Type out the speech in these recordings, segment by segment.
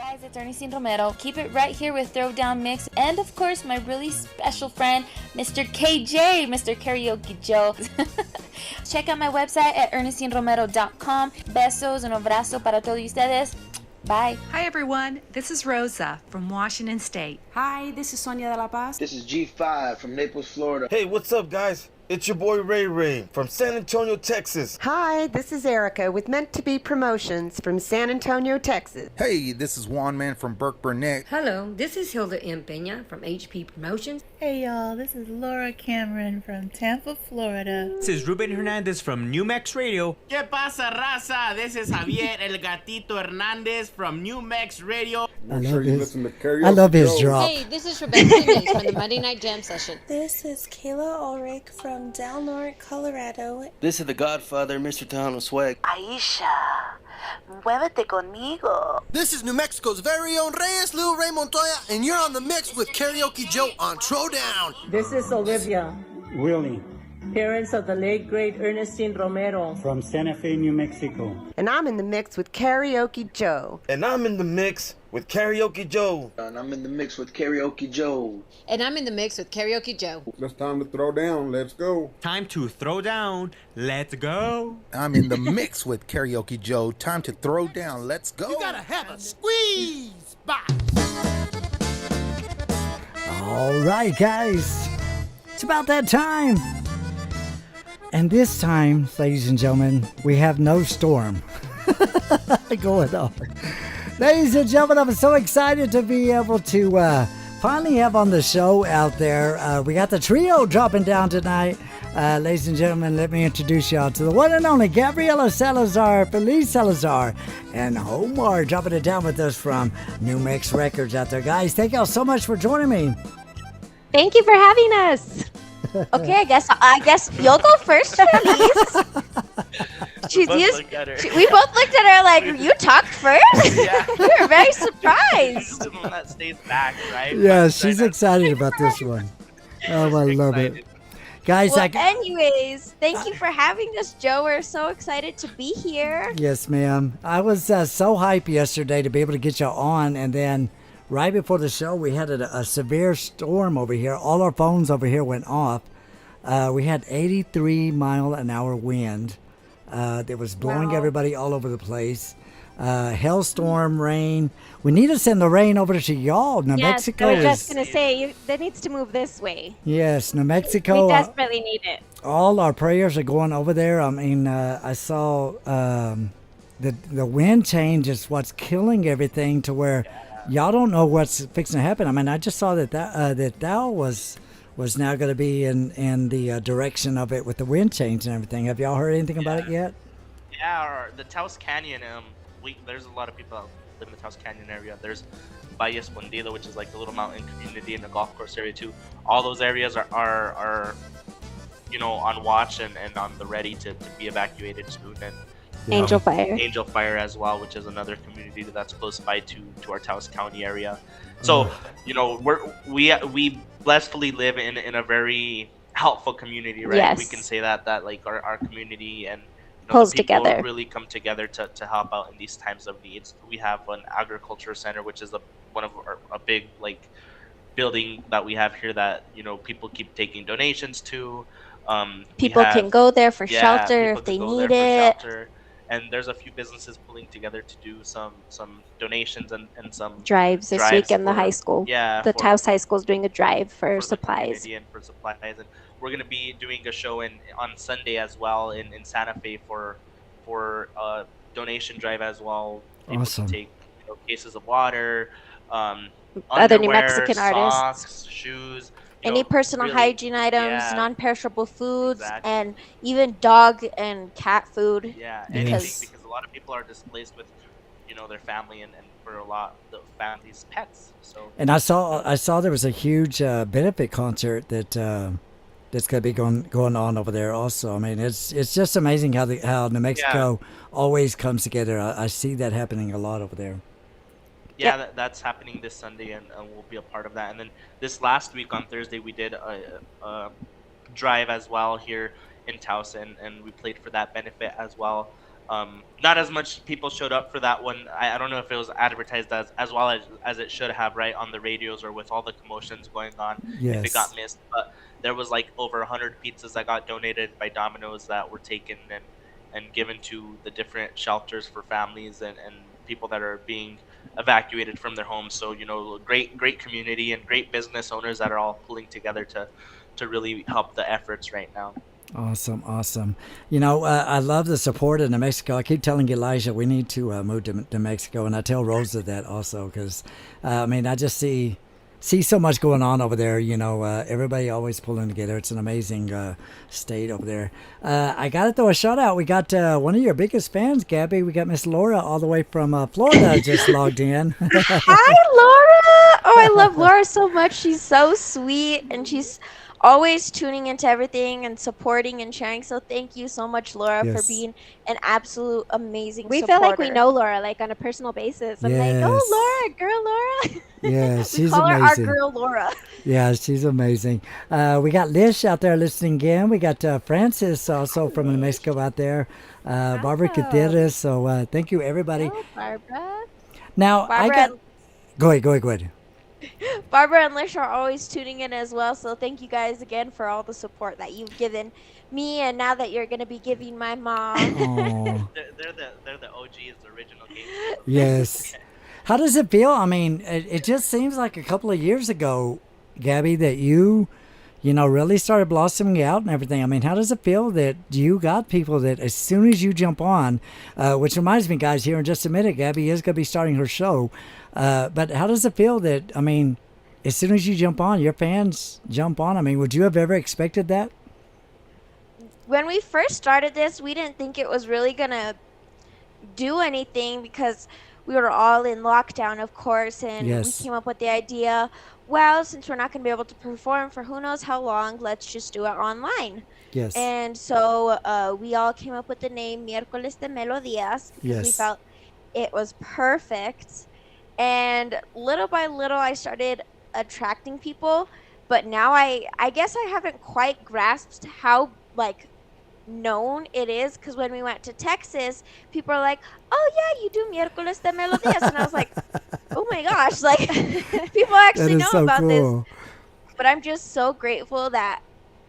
guys, it's Ernestine Romero. Keep it right here with Throwdown Mix. And of course, my really special friend, Mr. KJ, Mr. Karaoke Joe. Check out my website at ernestinromero.com. Besos, un abrazo para todos ustedes. Bye. Hi, everyone. This is Rosa from Washington State. Hi, this is Sonia de la Paz. This is G5 from Naples, Florida. Hey, what's up, guys? It's your boy Ray Ray from San Antonio, Texas. Hi, this is Erica with Meant to Be Promotions from San Antonio, Texas. Hey, this is Juan Man from Burke Burnett. Hello, this is Hilda M. Peña from HP Promotions. Hey y'all, this is Laura Cameron from Tampa, Florida. This is Ruben Hernandez from New Mex Radio. ¿Qué pasa, raza? This is Javier El Gatito Hernandez from New Mex Radio. I love his drop. Hey, this is Rebecca Denise from the Monday Night Jam Session. This is Kayla Ulrich from Del Norte, Colorado. This is the Godfather, Mr. Tejano Swag. Aisha, muévete conmigo. This is New Mexico's very own Reyes, Lil Ray Montoya, and you're on the mix with Karaoke Joe on Throwdown. This is Olivia Willie, parents of the late great Ernestine Romero from Santa Fe, New Mexico. And I'm in the mix with Karaoke Joe. And I'm in the mix with Karaoke Joe. And I'm in the mix with Karaoke Joe. And I'm in the mix with Karaoke Joe. It's time to throw down. Let's go. Time to throw down. Let's go. I'm in the mix with Karaoke Joe. Time to throw down. Let's go. You gotta have a squeeze box. All right, guys. It's about that time. And this time, ladies and gentlemen, we have no storm going on. Ladies and gentlemen, I'm so excited to be able to finally have on the show out there. We got the trio dropping down tonight. Ladies and gentlemen, let me introduce y'all to the one and only Gabriella Salazar, Feliz Salazar, and Omar dropping it down with us from New Mex Records out there. Guys, thank y'all so much for joining me. Thank you for having us. Okay, I guess you'll go first, Feliz. We both looked at her like, you talked first? Yeah. We were very surprised. The one that stays back, right? Yeah, she's excited about this one. Oh, I love it. Guys, anyways, thank you for having us, Joe. We're so excited to be here. Yes, ma'am. I was so hyped yesterday to be able to get you on, and then right before the show, we had a severe storm over here. All our phones over here went off. We had 83-mile-an-hour wind. That was blowing everybody all over the place. Hailstorm, rain. We need to send the rain over to y'all. New Mexico I was just going to say, that needs to move this way. Yes, New Mexico. We desperately need it. All our prayers are going over there. I mean, I saw the wind change is what's killing everything to where y'all don't know what's fixing to happen. I mean, I just saw that that was now going to be in the direction of it with the wind change and everything. Have y'all heard anything about it yet? Yeah, or the Taos Canyon. There's a lot of people that live in the Taos Canyon area. There's Valle Escondido, which is like the little mountain community, and the golf course area too. All those areas are on watch and on the ready to be evacuated soon. And Angel Fire as well, which is another community that's close by to our Taos County area. So we blessedly live in a very helpful community, right? Yes. We can say that like our community and pulls the people together. really come together to help out in these times of needs. We have an agriculture center, which is one of a big building that we have here that people keep taking donations to. People can go there for shelter if they need it. And there's a few businesses pulling together to do some donations and some drives this week in the high school. Yeah, the Taos High School is doing a drive for supplies. And we're going to be doing a show on Sunday as well in Santa Fe for a donation drive as well. People Awesome. Can take cases of water, other underwear, New Mexican socks, artists, shoes. any personal hygiene items, non-perishable foods, Exactly. and even dog and cat food. Yeah, Yes. anything, because a lot of people are displaced with, their family and for a lot the families' pets. So. And I saw there was a huge benefit concert that's going to be going on over there also. I mean, it's just amazing how New Mexico always comes together. I see that happening a lot over there. Yeah, that's happening this Sunday, and we'll be a part of that. And then this last week on Thursday, we did a drive as well here in Taos, and we played for that benefit as well. Not as much people showed up for that one. I don't know if it was advertised as well as it should have, right, on the radios or with all the commotions going on, if it got Yes. missed. But there was like over 100 pizzas that got donated by Domino's that were taken and given to the different shelters for families and people that are being evacuated from their homes. So, great community and great business owners that are all pulling together to really help the efforts right now. Awesome, awesome. I love the support in New Mexico. I keep telling Elijah we need to move to New Mexico, and I tell Rosa that also because, I just see so much going on over there. Everybody always pulling together. It's an amazing state over there. I got to throw a shout out. We got one of your biggest fans, Gabby. We got Miss Laura all the way from Florida just logged in. Hi, Laura. Oh, I love Laura so much. She's so sweet, and she's always tuning into everything and supporting and sharing. So thank you so much, Laura, for Yes. being an absolute amazing We supporter. feel like we know Laura, like on a personal basis. I'm like, oh, Yes. Laura, girl, Laura. Yeah, We she's call her our amazing. girl, Laura. Yeah, she's amazing. We got Lish out there listening again. We got Francis also from New Mexico out there. Barbara Gutierrez. So thank you, everybody. Oh, Barbara. Now, Barbara, Go ahead. Barbara and Lish are always tuning in as well. So thank you guys again for all the support that you've given me, and now that you're going to be giving my mom. Oh, They're the OGs, the original game. yes. How does it feel? It just seems like a couple of years ago, Gabby, that you really started blossoming out and everything. How does it feel that you got people that as soon as you jump on, which reminds me, guys, here in just a minute, Gabby is going to be starting her show. But how does it feel that, as soon as you jump on, your fans jump on? Would you have ever expected that? When we first started this, we didn't think it was really going to do anything because we were all in lockdown, of course, and Yes. we came up with the idea, well, since we're not going to be able to perform for who knows how long, let's just do it online. Yes. And so we all came up with the name Miércoles de Melodías because we Yes. felt it was perfect. And little by little, I started attracting people, but now I guess I haven't quite grasped how, known it is, because when we went to Texas, people are like, oh yeah, you do Miércoles de Melodías, and I was like, oh my gosh, people actually That is know so about cool. this. But I'm just so grateful that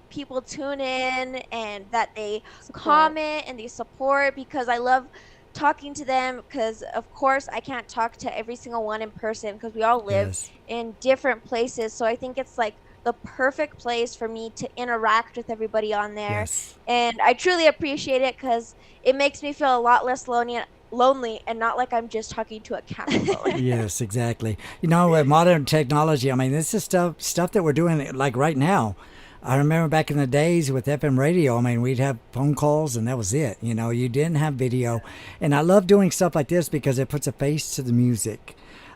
people tune in and that they comment and they support, because I love talking to them, because of course I can't talk to every single one in person because we all live Yes. in different places. So I think it's the perfect place for me to interact with everybody on there. Yes. And I truly appreciate it because it makes me feel a lot less lonely and not like I'm just talking to a camera phone. Yes, exactly. With modern technology, this is stuff that we're doing like right now. I remember back in the days with FM radio, we'd have phone calls and that was it. You didn't have video. And I love doing stuff like this because it puts a face to the music.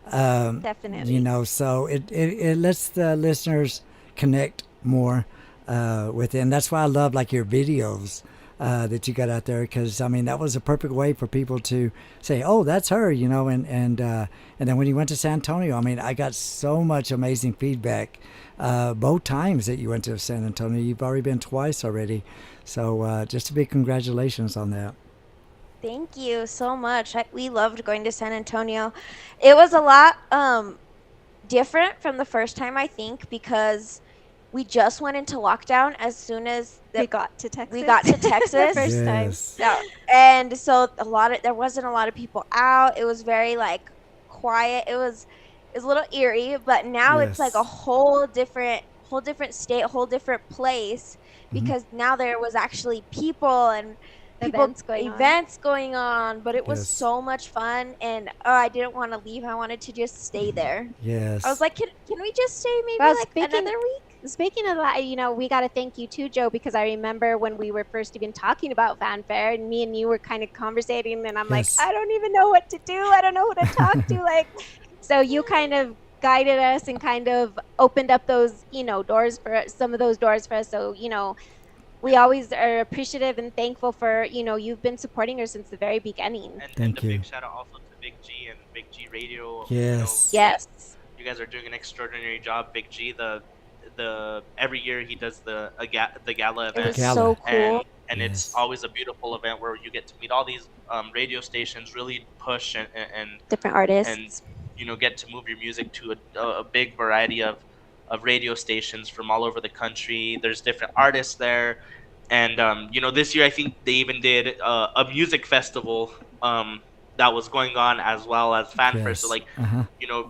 Definitely. So it lets the listeners connect more with it. And that's why I love your videos that you got out there, because that was a perfect way for people to say, oh, that's her, and then when you went to San Antonio, I got so much amazing feedback both times that you went to San Antonio. You've already been twice already, so just a big congratulations on that. Thank you so much. We loved going to San Antonio. It was a lot different from the first time, I think, because we just went into lockdown as soon as We got to Texas. The first time. Yes. Yeah. And so there wasn't a lot of people out. It was very quiet. It was a little eerie, but now it's Yes. a whole different state, a whole different place, because now there was actually people and events going on, but it was Yes. so much fun, and I didn't want to leave. I wanted to just stay there. Yes. I was like, can we just stay maybe Well, another week? Speaking of that, we got to thank you too, Joe, because I remember when we were first even talking about fanfare, and me and you were kind of conversating, and I'm Yes. like, I don't even know what to do. I don't know who to talk to. So you kind of guided us and kind of opened up those, doors for some of those doors for us. So, we always are appreciative and thankful for, you've been supporting us since the very beginning. And Thank a you. big shout out also to Big G and Big G Radio. Yes. Yes. You guys are doing an extraordinary job. Big G, the every year he does the gala It event. was Gala. so cool. and it's always a beautiful event where you get to meet all these radio stations, really push and Different artists. and get to move your music to a big variety of radio stations from all over the country. There's different artists there, and this year I think they even did a music festival that was going on as well as fanfare. So like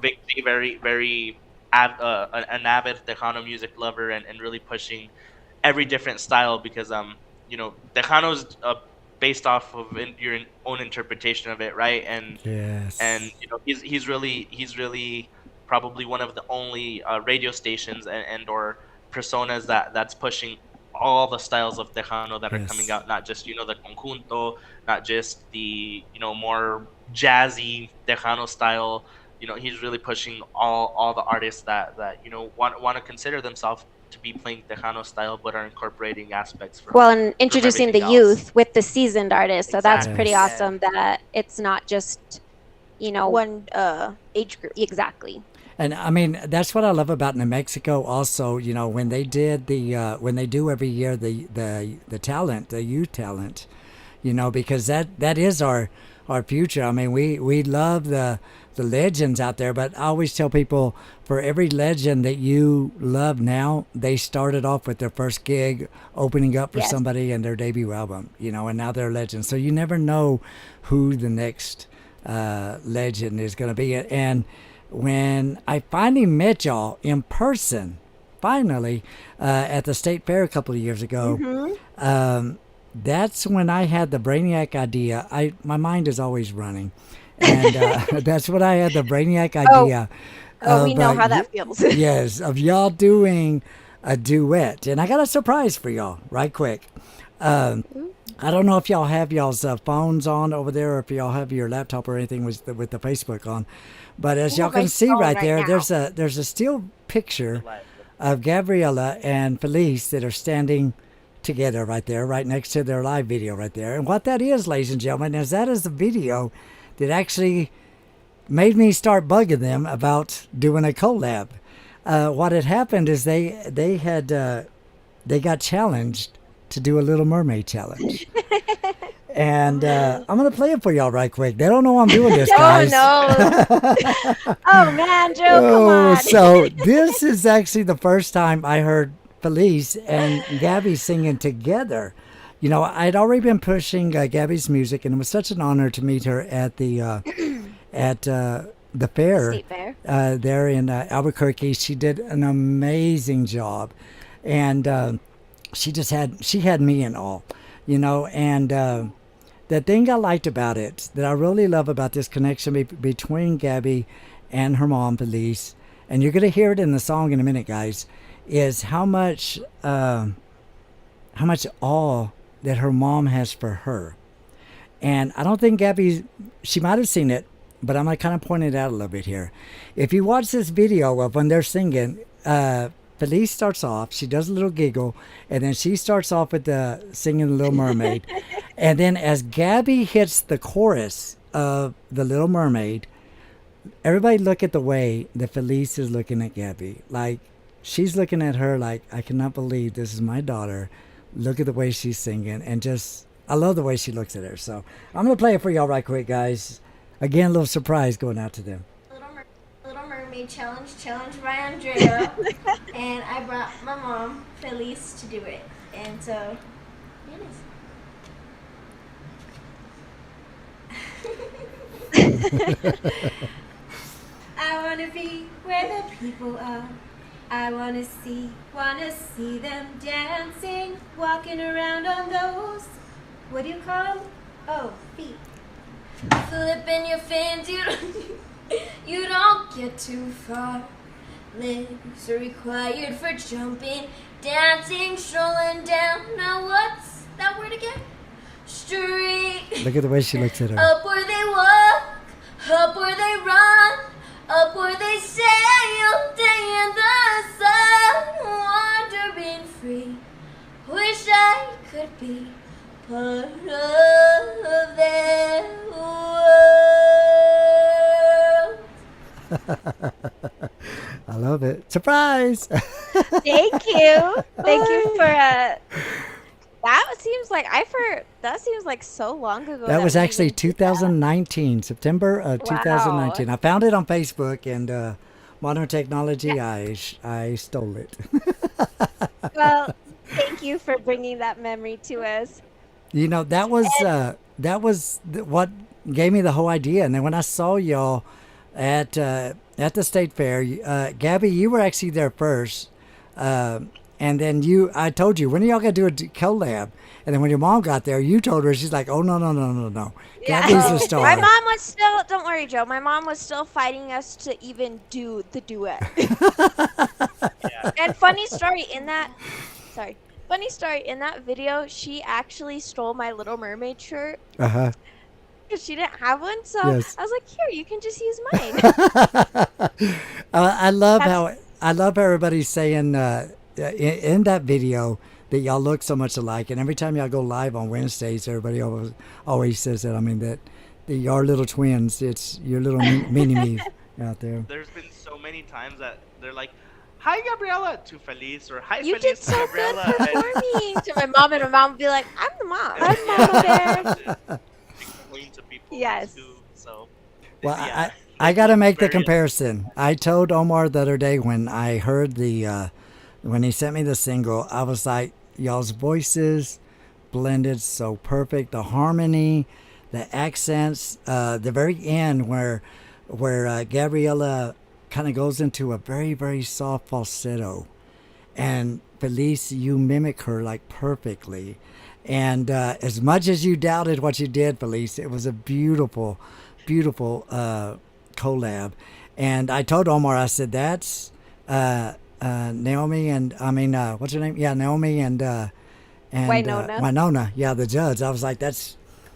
Vic, very very an avid Tejano music lover and really pushing every different style because Tejano's based off of your own interpretation of it, right? And he's really probably one of the only radio stations and or personas that's pushing all the styles of Tejano that are coming out, not just the conjunto, not just the more jazzy Tejano style. He's really pushing all the artists that want to consider themselves to be playing Tejano style, but are incorporating aspects from and introducing the youth with the seasoned artists. So that's pretty awesome that it's not just one age group. Exactly. And I mean, that's what I love about New Mexico also, when they did when they do every year the talent, the youth talent, because that is our future. I mean, we love the legends out there, but I always tell people, for every legend that you love now, they started off with their first gig opening up for somebody in their debut album, and now they're legends. So you never know who the next legend is going to be. And when I finally met y'all in person, at the state fair a couple of years ago, that's when I had the brainiac idea. My mind is always running, and that's when I had the brainiac idea. We know how that feels. Yes, of y'all doing a duet, and I got a surprise for y'all, right quick. I don't know if y'all have y'all's phones on over there, or if y'all have your laptop or anything with the Facebook on. But as y'all can see right there, there's a still picture of Gabriella and Feliz that are standing together right there, right next to their live video right there. And what that is, ladies and gentlemen, is the video that actually made me start bugging them about doing a collab. What had happened is they got challenged to do a Little Mermaid challenge. And I'm going to play it for y'all right quick. They don't know I'm doing this, guys. Oh, man, Joe, come on. So this is actually the first time I heard Feliz and Gabby singing together. I'd already been pushing Gabby's music, and it was such an honor to meet her at the fair, State Fair. There in Albuquerque. She did an amazing job, and she had me in awe, and the thing I liked about it, that I really love about this connection between Gabby and her mom, Feliz, and you're going to hear it in the song in a minute, guys, is how much awe that her mom has for her. And I don't think Gabby, she might have seen it, but I'm going to kind of point it out a little bit here. If you watch this video of when they're singing, Feliz starts off, she does a little giggle, and then she starts off with the singing The Little Mermaid. And then as Gabby hits the chorus of The Little Mermaid, everybody look at the way that Feliz is looking at Gabby. Like, she's looking at her like, I cannot believe this is my daughter. Look at the way she's singing. And I love the way she looks at her. So I'm going to play it for y'all right quick, guys. Again, a little surprise going out to them. Little Mermaid challenge by Andrea, and I brought my mom, Feliz, to do it. And so, here it is. I want to be where the people are. I want to see them dancing, walking around on those, what do you call them? Oh, feet. Flipping your fins, you don't get too far. Legs are required for jumping, dancing, strolling down. Now what's that word again? Street. Look at the way she looks at her. Up where they walk, up where they run, up where they sail, day in the sun, wandering free. Wish I could be part of their world. I love it. Surprise! Thank you. Thank you for that. seems like that seems like so long ago. That was we actually even did 2019, September of Wow. 2019. I found it on Facebook, and Modern Technology, I stole it. that. Well, thank you for bringing that memory to us. You know, that was what gave me the whole idea. And then when I saw y'all at the state fair, Gabby, you were actually there first, and then I told you, when are y'all gonna do a collab? And then when your mom got there, you told her, she's like, oh no, Gabby's the star. My mom was still. Don't worry, Joe. My mom was still fighting us to even do the duet. And funny story in that. Sorry. Funny story in that video, she actually stole my Little Mermaid shirt Uh-huh. because she didn't have one. So Yes. I was like, "Here, you can just use mine." I love how everybody's saying in that video that y'all look so much alike, and every time y'all go live on Wednesdays, everybody always says that. I mean that your little twins. It's your little mini me out there. There's been so many times that they're like, "Hi, Gabriella," to Feliz, or "Hi, You Feliz," did to so Gabriella. good performing to my mom, and my mom would be like, "I'm the mom. I'm mama bear." Explain to people Yes. too, so Well, yeah. I got to make the Very- comparison. I told Omar the other day when I heard when he sent me the single, I was like, y'all's voices blended so perfect. The harmony, the accents, the very end where Gabriella kind of goes into a very, very soft falsetto. And Felice, you mimic her like perfectly. And as much as you doubted what you did, Felice, it was a beautiful, beautiful collab. And I told Omar, I said, that's Naomi and, what's her name? Yeah, Naomi and Winona. Winona, yeah, the judge. I was like,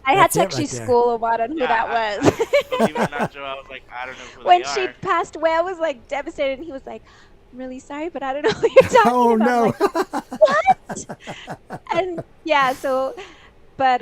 I had to it actually right there. school about on who that was. Believe it or not, Joe, I was like, I don't know who When they she are. passed away, I was like devastated, and he was like, "I'm really sorry, but I don't know who you're talking Oh, about." no. I'm like, what? And yeah, so, but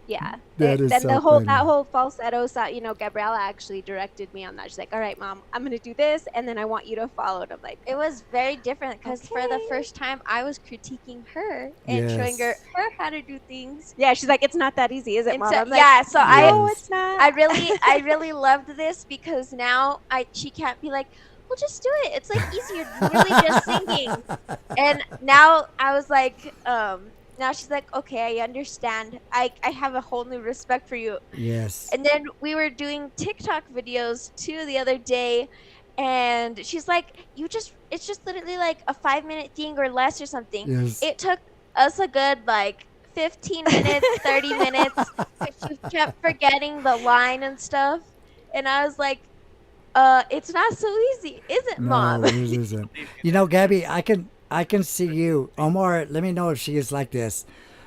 yeah. That is then so the whole funny. that whole falsetto sound, Gabriella actually directed me on that. She's like, "All right, Mom, I'm gonna do this, and then I want you to follow it." I'm like, It was very different because for the first time I was critiquing her and showing her how to do things. yeah. She's like, "It's not that easy, is it, And Mom?" so- I'm like, yeah, so no, Yes. it's not. I really loved this because now she can't be like, well, just do it. It's like easier than really just singing. And now I was like, now she's like, okay, I understand. I have a whole new respect for you. Yes. And then we were doing TikTok videos too the other day, and she's like, it's just literally like a 5-minute thing or less or something. Yes. It took us a good 15 minutes, 30 minutes. She kept forgetting the line and stuff. And I was like, it's not so easy, is it, Mom? No, it isn't. Gabby, I can see you. Omar, let me know if she is like this.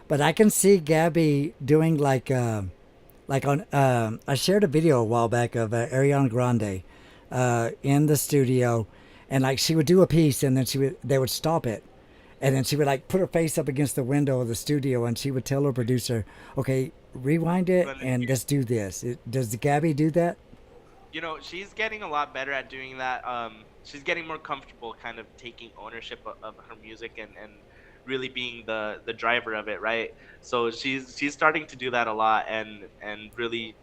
But I can see Gabby doing I shared a video a while back of Ariana Grande in the studio, and she would do a piece, and then they would stop it, and then she would put her face up against the window of the studio, and she would tell her producer, okay, rewind it and let's do this. Does Gabby do that? She's getting a lot better at doing that. She's getting more comfortable kind of taking ownership of her music and really being the driver of it, right? So she's starting to do that a lot, and really,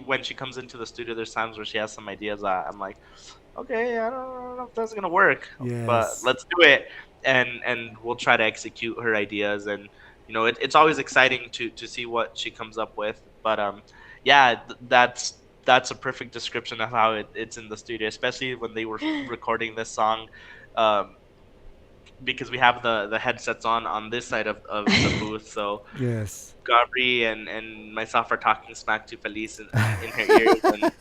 when she comes into the studio, there's times where she has some ideas that I'm like, okay, I don't know if that's gonna work, Yes. but let's do it, and we'll try to execute her ideas, and it's always exciting to see what she comes up with, but yeah, that's a perfect description of how it's in the studio, especially when they were recording this song, because we have the headsets on this side of the booth, so Yes. Gabri and myself are talking smack to Felice in her ears, and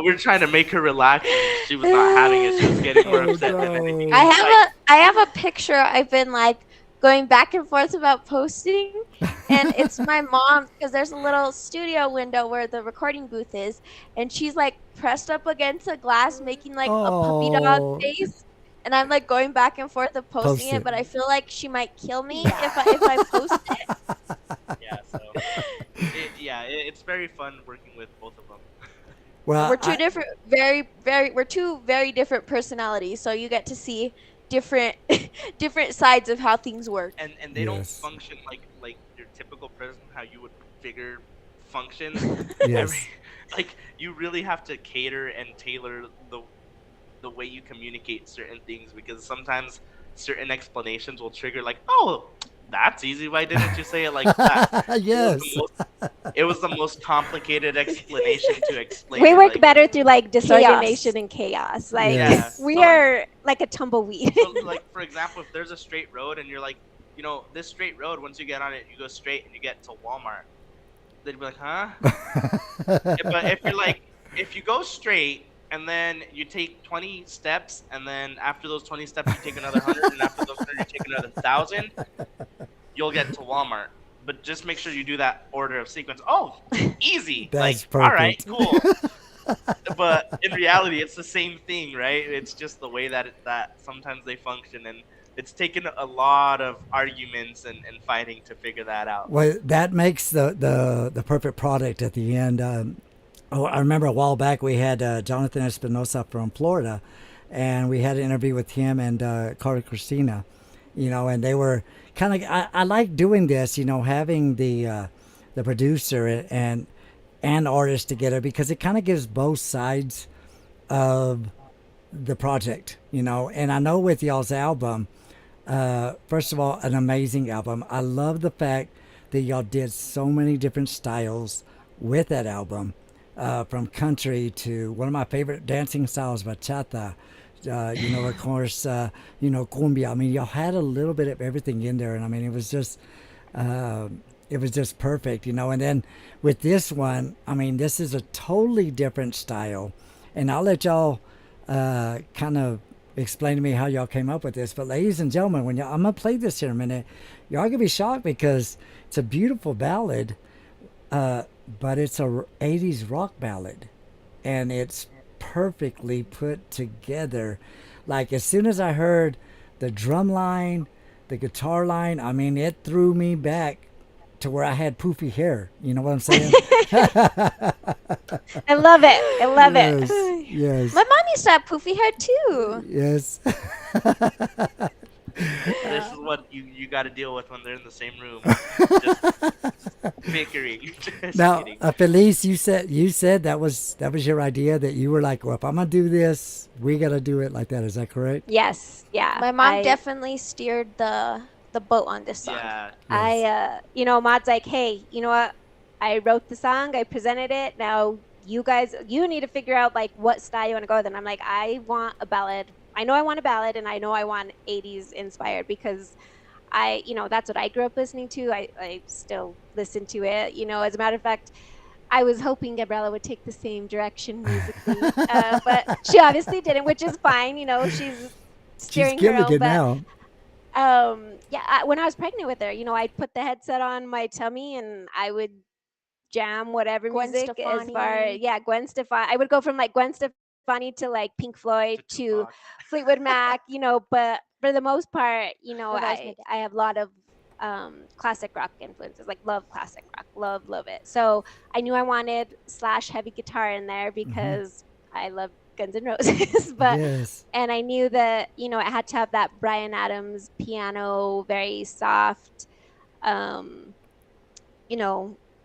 we're trying to make her relax, and she was not having it. She was getting more upset than anything. I have a picture I've been going back and forth about posting, and it's my mom, because there's a little studio window where the recording booth is, and she's pressed up against a glass making a puppy dog face, and I'm going back and forth of posting it, but I feel like she might kill me if I post it. Yeah, so it's very fun working with both of them. Well, We're two different, we're two very different personalities. So you get to see different different sides of how things work. And they don't function like your typical person, how you would figure functions. Every Yes. like you really have to cater and tailor the way you communicate certain things, because sometimes certain explanations will trigger like, oh, that's easy. Why didn't you say it like that? Yes. It was the most complicated explanation to explain. We it, work like, better through like disordination and chaos. Like Yeah. we So, like- are like a tumbleweed. So, like, for example, if there's a straight road and you're like, this straight road, once you get on it, you go straight and you get to Walmart. They'd be like, huh? But if you're like, if you go straight and then you take 20 steps, and then after those 20 steps you take another 100, and after those 100 you take another 1,000, you'll get to Walmart. But just make sure you do that order of sequence. Oh, easy. That's like, all right, perfect. cool. But in reality, it's the same thing, right? It's just the way that sometimes they function, and it's taken a lot of arguments and fighting to figure that out. Well, that makes the perfect product at the end. I remember a while back we had Jonathan Espinosa from Florida, and we had an interview with him and Carla Cristina, and they were kind of. I like doing this, having the producer and artist together, because it kind of gives both sides of the project, And I know with y'all's album, first of all, an amazing album. I love the fact that y'all did so many different styles with that album. From country to one of my favorite dancing styles, bachata, of course, cumbia. I mean, y'all had a little bit of everything in there, and I mean, it was just perfect, And then with this one, I mean, this is a totally different style, and I'll let y'all kind of explain to me how y'all came up with this. But ladies and gentlemen, I'm gonna play this here in a minute, y'all gonna be shocked because it's a beautiful ballad. But it's a 80s rock ballad, and it's perfectly put together. Like, as soon as I heard the drum line, the guitar line, I mean, it threw me back to where I had poofy hair. You know what I'm saying? I love it. I love Yes, it. yes. My mom used to have poofy hair too. Yes. This is what you got to deal with when they're in the same room, just bickering. Just Now, kidding. Feliz, you said that was your idea, that you were like, well, if I'm gonna do this, we gotta do it like that. Is that correct? Yes. Yeah. My mom definitely steered the boat on this song. Yeah. Maud's like, hey, you know what? I wrote the song. I presented it. Now you guys, you need to figure out like what style you want to go with. And I'm like, I want a ballad. I know I want a ballad, and I know I want 80s inspired, because that's what I grew up listening to. I still listen to it. As a matter of fact, I was hoping Gabriella would take the same direction musically, but she obviously didn't, which is fine. She's steering She's her killing own. it But now. when I was pregnant with her, I'd put the headset on my tummy and I would jam whatever Gwen music as far, Stefani. Gwen Stefani. I would go from like Gwen Stefani to like Pink Floyd to Fleetwood Mac, but for the most part, that was my dad. I have a lot of classic rock influences, like love classic rock, love it. So I knew I wanted / heavy guitar in there because I love Guns N' Roses, but Yes. and I knew that it had to have that Bryan Adams piano, very soft,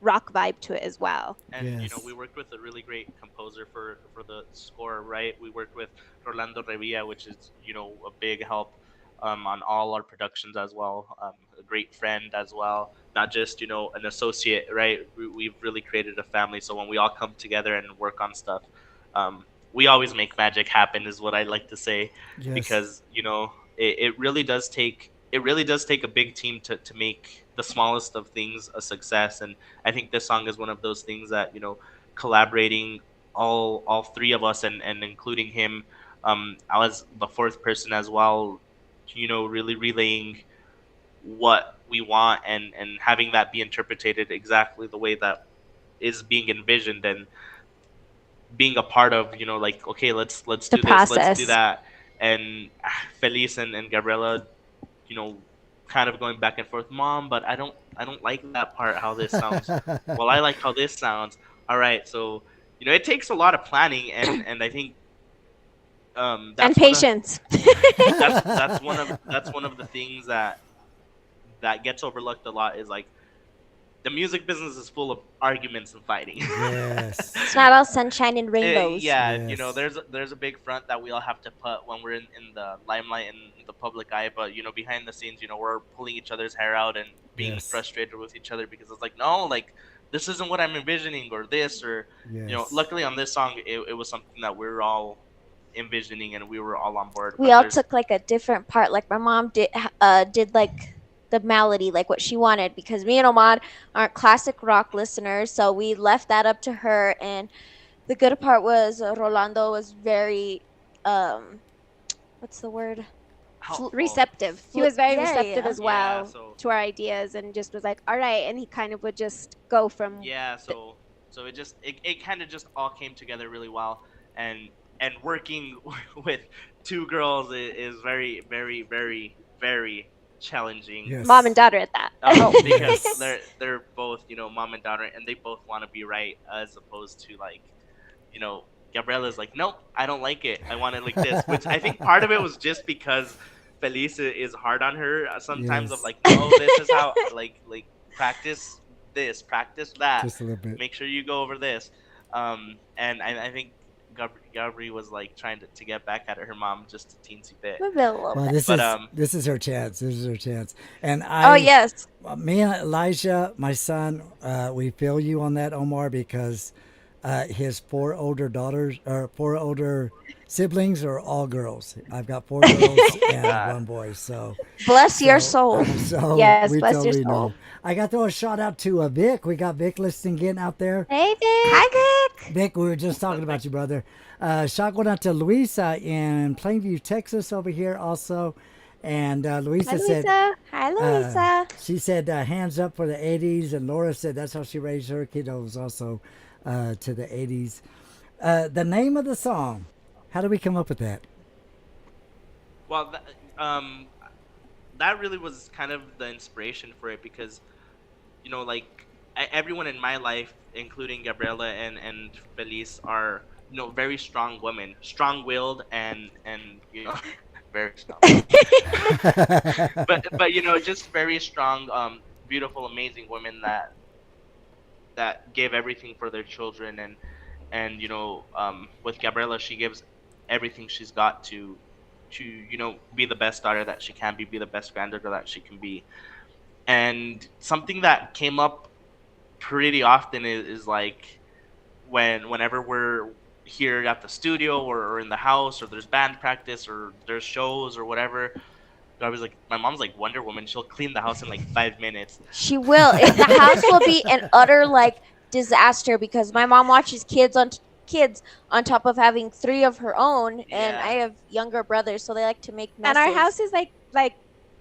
rock vibe to it as well. And Yes. we worked with a really great composer for the score, right? We worked with Rolando Revilla, which is a big help on all our productions as well. A great friend as well, not just an associate, right? We've really created a family. So when we all come together and work on stuff, we always make magic happen, is what I like to say. Yes. Because it really does take a big team to make the smallest of things a success. And I think this song is one of those things that collaborating all three of us and including him as the fourth person as well, really relaying what we want and having that be interpreted exactly the way that is being envisioned, and being a part of like, okay, let's do this, let's process. do that. And Feliz and Gabriella kind of going back and forth, mom, but I don't like that part, how this sounds. Well, I like how this sounds. All right, so it takes a lot of planning, and I think And that's patience. that's one of the things that gets overlooked a lot is like the music business is full of arguments and fighting. Yes. It's not all sunshine and rainbows. Yeah, you know, Yes. there's a big front that we all have to put when we're in the limelight and the public eye, but you know, behind the scenes, you know, we're pulling each other's hair out and being Yes. frustrated with each other because it's like, no, like this isn't what I'm envisioning or this or you know, Yes. luckily on this song it was something that we were all envisioning and we were all on board. We but all there's- took like a different part. Like my mom did like the melody, like what she wanted, because me and Omar aren't classic rock listeners, so we left that up to her. And the good part was Rolando was very, what's the word? Receptive. He was very receptive as well Yeah, so- to our ideas, and just was like, all right. And he kind of would just go from Yeah, so it kind of just all came together really well, and working with two girls is very very very very challenging. Yes. mom and daughter at that. Because they're both, you know, mom and daughter, and they both want to be right, as opposed to like, you know, Gabriella's like, nope, I don't like it, I want it like this, which I think part of it was just because Feliz is hard on her sometimes of Yes. like, no, this is how like practice this, practice that, Just a little bit. make sure you go over this, and I think Gabri was like trying to get back at her mom just a teensy bit. A little Well, bit. this is her chance. This is her chance. And Oh yes. me and Elijah, my son, we feel you on that, Omar, because his four older siblings are all girls. I've got 4 girls and 1 boy. So Bless your soul. So Yes, we bless your totally soul. know. I got to throw a shout out to Vic. We got Vic listening in out there. Hey Vic. Hi Vic. Vic, we were just talking about you, brother. Shout going out to Luisa in Plainview, Texas, over here also. And Luisa Hi said, Luisa. Hi Luisa. she said, hands up for the 80s. And Laura said that's how she raised her kiddos also to the 80s. The name of the song, how do we come up with that? Well, that really was kind of the inspiration for it because, you know, like everyone in my life, including Gabriella and Feliz, are, you know, very strong women, strong-willed and you know, very strong. but you know, just very strong, beautiful, amazing women that give everything for their children and you know, with Gabriella, she gives everything she's got to you know, be the best daughter that she can be the best granddaughter that she can be. And something that came up pretty often is like whenever we're here at the studio or in the house or there's band practice or there's shows or whatever, I was like, my mom's like Wonder Woman, she'll clean the house in like 5 minutes. She will. The house will be an utter like disaster because my mom watches kids on top of having 3 of her own, and I have younger brothers, so they like to make messes. And our house is like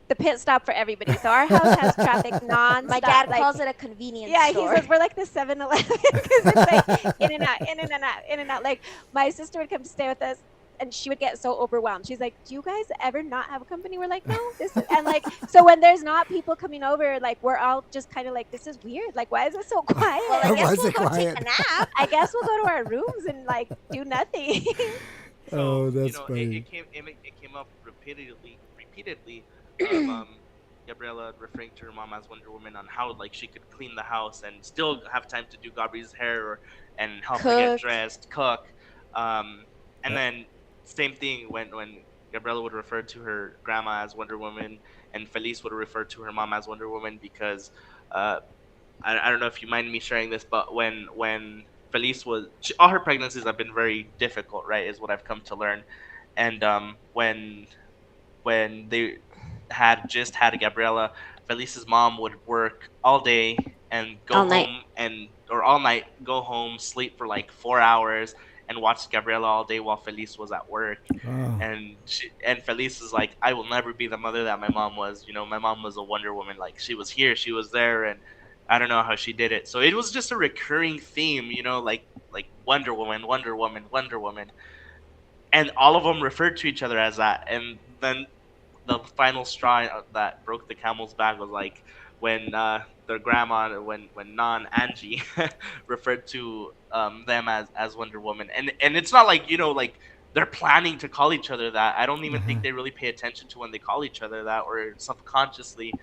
the pit stop for everybody. So our house has traffic non-stop. My dad like, calls it a convenience yeah, store. he says we're like the 7-Eleven because it's like in and out, in and out, in and out. Like my sister would come to stay with us, and she would get so overwhelmed. She's like, "Do you guys ever not have a company?" We're like, "No." This is, and like so when there's not people coming over, like we're all just kind of like, "This is weird. Like why is it so quiet?" Well, I guess we'll go take a nap. I guess we'll go to our rooms and like do nothing. Oh, that's you know, funny. It came up repeatedly Gabriella referring to her mom as Wonder Woman on how like she could clean the house and still have time to do Gabri's hair and help her get dressed, cook, and then same thing when Gabriella would refer to her grandma as Wonder Woman and Feliz would refer to her mom as Wonder Woman because I don't know if you mind me sharing this, but when Feliz all her pregnancies have been very difficult, right, is what I've come to learn. And when they had Gabriella, Feliz's mom would work all day and go All home night. or all night, go home, sleep for like 4 hours and watch Gabriella all day while Feliz was at work. Oh. And Feliz is like, I will never be the mother that my mom was. You know, my mom was a Wonder Woman. Like she was here, she was there, and I don't know how she did it. So it was just a recurring theme, you know, like Wonder Woman, Wonder Woman, Wonder Woman. And all of them referred to each other as that. And then the final straw that broke the camel's back was like when their grandma, when Angie referred to them as Wonder Woman. And it's not like, you know, like they're planning to call each other that. I don't even think they really pay attention to when they call each other that, or subconsciously.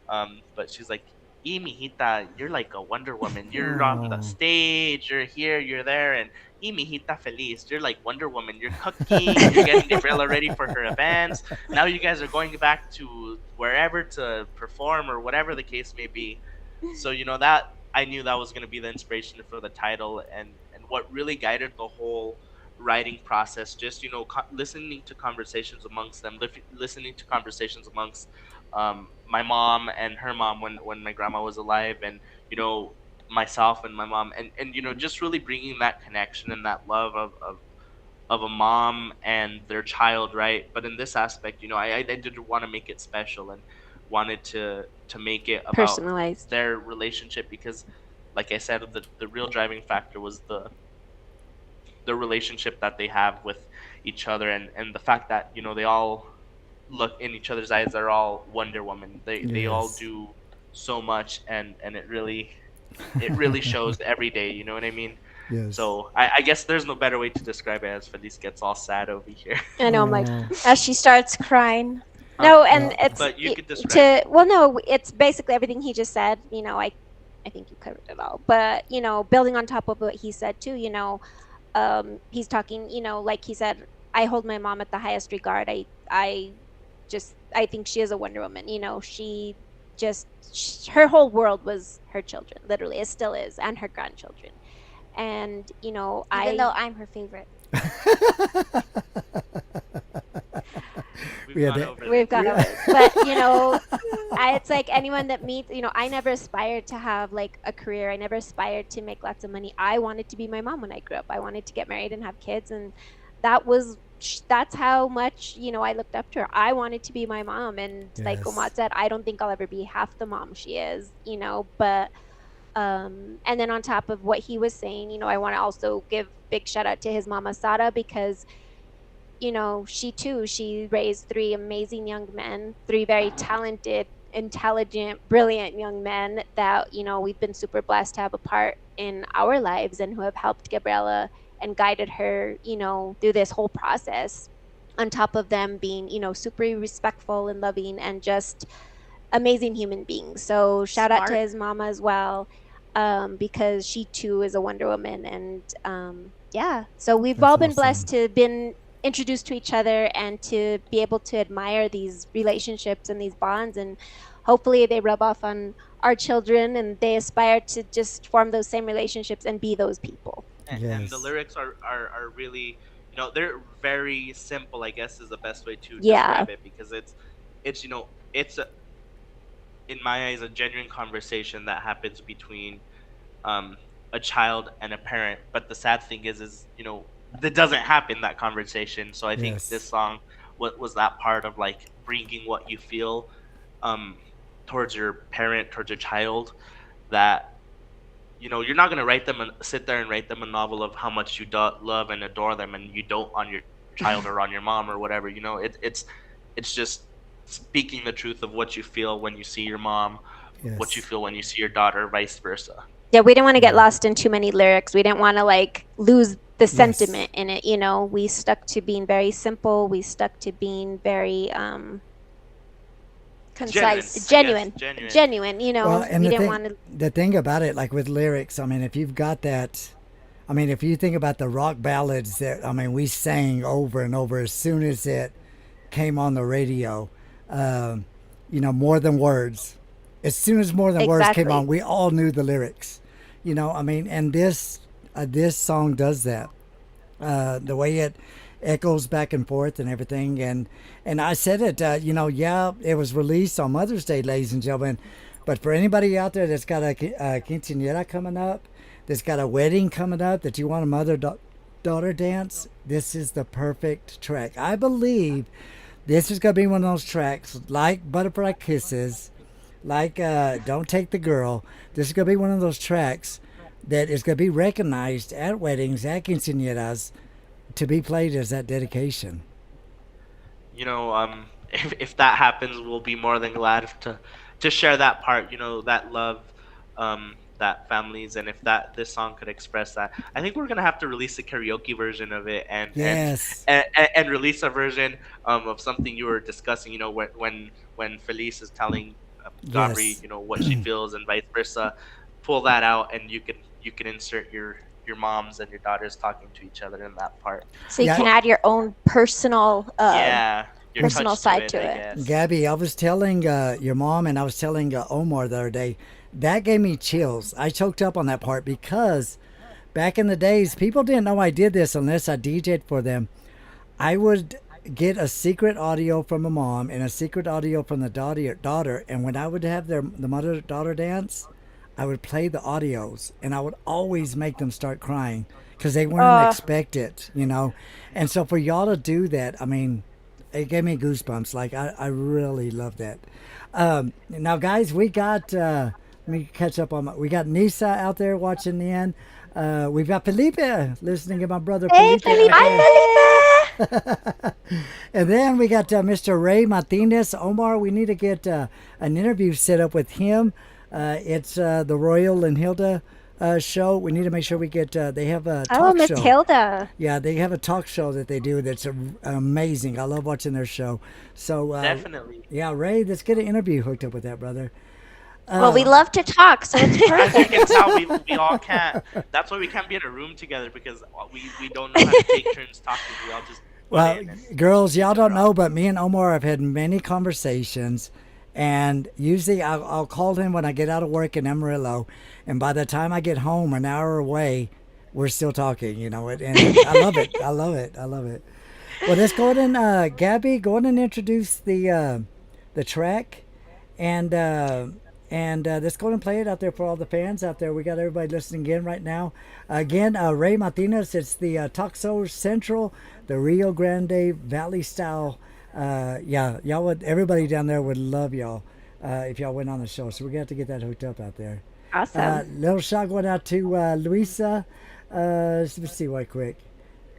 But she's like, "Y mijita, you're like a Wonder Woman. You're on the stage. You're here. You're there, and y mijita feliz. You're like Wonder Woman. You're cooking. You're getting Gabriella ready for her events. Now you guys are going back to wherever to perform or whatever the case may be." So that I knew that was going to be the inspiration for the title, and what really guided the whole writing process. Just listening to conversations amongst them, listening to conversations amongst my mom and her mom when my grandma was alive, and myself and my mom, and just really bringing that connection and that love of a mom and their child, right? But in this aspect, I did want to make it special and wanted to make it about Personalized. their relationship, because like I said, the real driving factor was the relationship that they have with each other, and the fact that they all look in each other's eyes. They're all Wonder Woman. They all do so much, and it really shows every day. You know what I mean? Yes. So I guess there's no better way to describe it as Feliz gets all sad over here. I know, I'm like, as she starts crying. No, and it's but you could describe no, it's basically everything he just said. I think you covered it all. But building on top of what he said too. He's talking. Like he said, I hold my mom at the highest regard. I think she is a Wonder Woman. Her whole world was her children. Literally, it still is, and her grandchildren. And even though I'm her favorite. We've gone over it. But it's like anyone that meets, I never aspired to have like a career. I never aspired to make lots of money. I wanted to be my mom when I grew up. I wanted to get married and have kids, and that's how much I looked up to her. I wanted to be my mom, and like Omar said, I don't think I'll ever be half the mom she is, but and then on top of what he was saying, I want to also give big shout out to his mama Sara, because she raised 3 amazing young men, 3 very talented, intelligent, brilliant young men that we've been super blessed to have a part in our lives, and who have helped Gabriella and guided her through this whole process, on top of them being super respectful and loving and just amazing human beings. So shout out to his mama as well, because she too is a Wonder Woman. And so we've all been blessed to been introduced to each other and to be able to admire these relationships and these bonds, and hopefully they rub off on our children and they aspire to just form those same relationships and be those people. And the lyrics are really, they're very simple, I guess is the best way to Yeah. describe it, because it's in my eyes a genuine conversation that happens between a child and a parent. But the sad thing is that doesn't happen, that conversation. So I think this song was that part of like bringing what you feel towards your parent, towards your child, that you're not going to sit there and write them a novel of how much you love and adore them, and you don't on your child or on your mom or whatever. It's just speaking the truth of what you feel when you see your mom, what you feel when you see your daughter, vice versa. Yeah, we didn't want to get lost in too many lyrics. We didn't want to like lose the sentiment in it. We stuck to being very simple. We stuck to being very concise, genuine. Well, and we the didn't thing, want to. The thing about it, like with lyrics, if you've got that, if you think about the rock ballads that, we sang over and over as soon as it came on the radio, More Than Words. As soon as More Than Words came on, we all knew the lyrics, and this song does that. The way it echoes back and forth and everything. And I said it, it was released on Mother's Day, ladies and gentlemen. But for anybody out there that's got a quinceañera coming up, that's got a wedding coming up, that you want a mother-daughter dance, this is the perfect track. I believe this is going to be one of those tracks like Butterfly Kisses, like Don't Take the Girl. This is going to be one of those tracks that is going to be recognized at weddings, at quinceañeras, to be played as that dedication. If that happens, we'll be more than glad to share that part, that love that families, and if this song could express that, I think we're gonna have to release a karaoke version of it, and Yes. and release a version of something you were discussing. You know, when Feliz is telling Gabri, Yes. you know, what she feels, and vice versa. Pull that out, and you can insert your moms and your daughters talking to each other in that part. So you can add your own personal your personal touch side to I it. guess. Gabby, I was telling your mom and I was telling Omar the other day, that gave me chills. I choked up on that part because back in the days, people didn't know I did this unless I DJ'd for them. I would get a secret audio from a mom and a secret audio from the daughter, and when I would have the mother-daughter dance, I would play the audios, and I would always make them start crying because they wouldn't expect it, you know. And so for y'all to do that, I mean, it gave me goosebumps. Like, I really love that. Now, guys, we got, let me catch up on we got Nisa out there watching in. We've got Felipe listening to my brother Hey, Felipe. Felipe! Hi, Felipe! And then we got Mr. Ray Martinez. Omar, we need to get an interview set up with him. It's the Royal and Hilda show. We need to make sure we get, they have a talk Miss show. Hilda. Yeah, they have a talk show that they do that's amazing. I love watching their show. So Definitely. Yeah, Ray, let's get an interview hooked up with that, brother. Well, we love to talk, so it's As you perfect. can tell, we all can't. That's why we can't be in a room together, because we don't know how to take turns talking. We all just. Well, girls, y'all don't know, but me and Omar have had many conversations, and usually I'll call him when I get out of work in Amarillo, and by the time I get home an hour away, we're still talking, you know, and I love it. I love it. I love it. Well, let's go ahead and, Gabby, go ahead and introduce the track, and let's go ahead and play it out there for all the fans out there. We got everybody listening again right now. Again, Ray Martinez, it's the Toxo Central, the Rio Grande Valley style. Yeah, y'all would, everybody down there would love y'all if y'all went on the show. So we're going to have to get that hooked up out there. Awesome. Little shot going out to Luisa. Let's see right quick.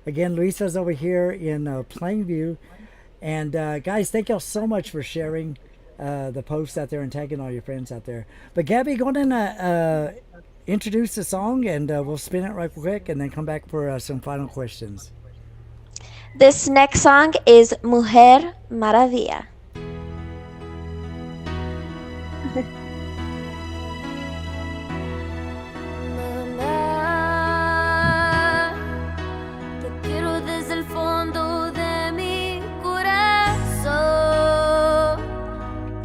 Again, Luisa's over here in Plainview. And guys, thank y'all so much for sharing the posts out there and tagging all your friends out there. But Gabby, go ahead and introduce the song, and we'll spin it right quick and then come back for some final questions. This next song is Mujer Maravilla. Mamá, te quiero desde el fondo de mi corazón.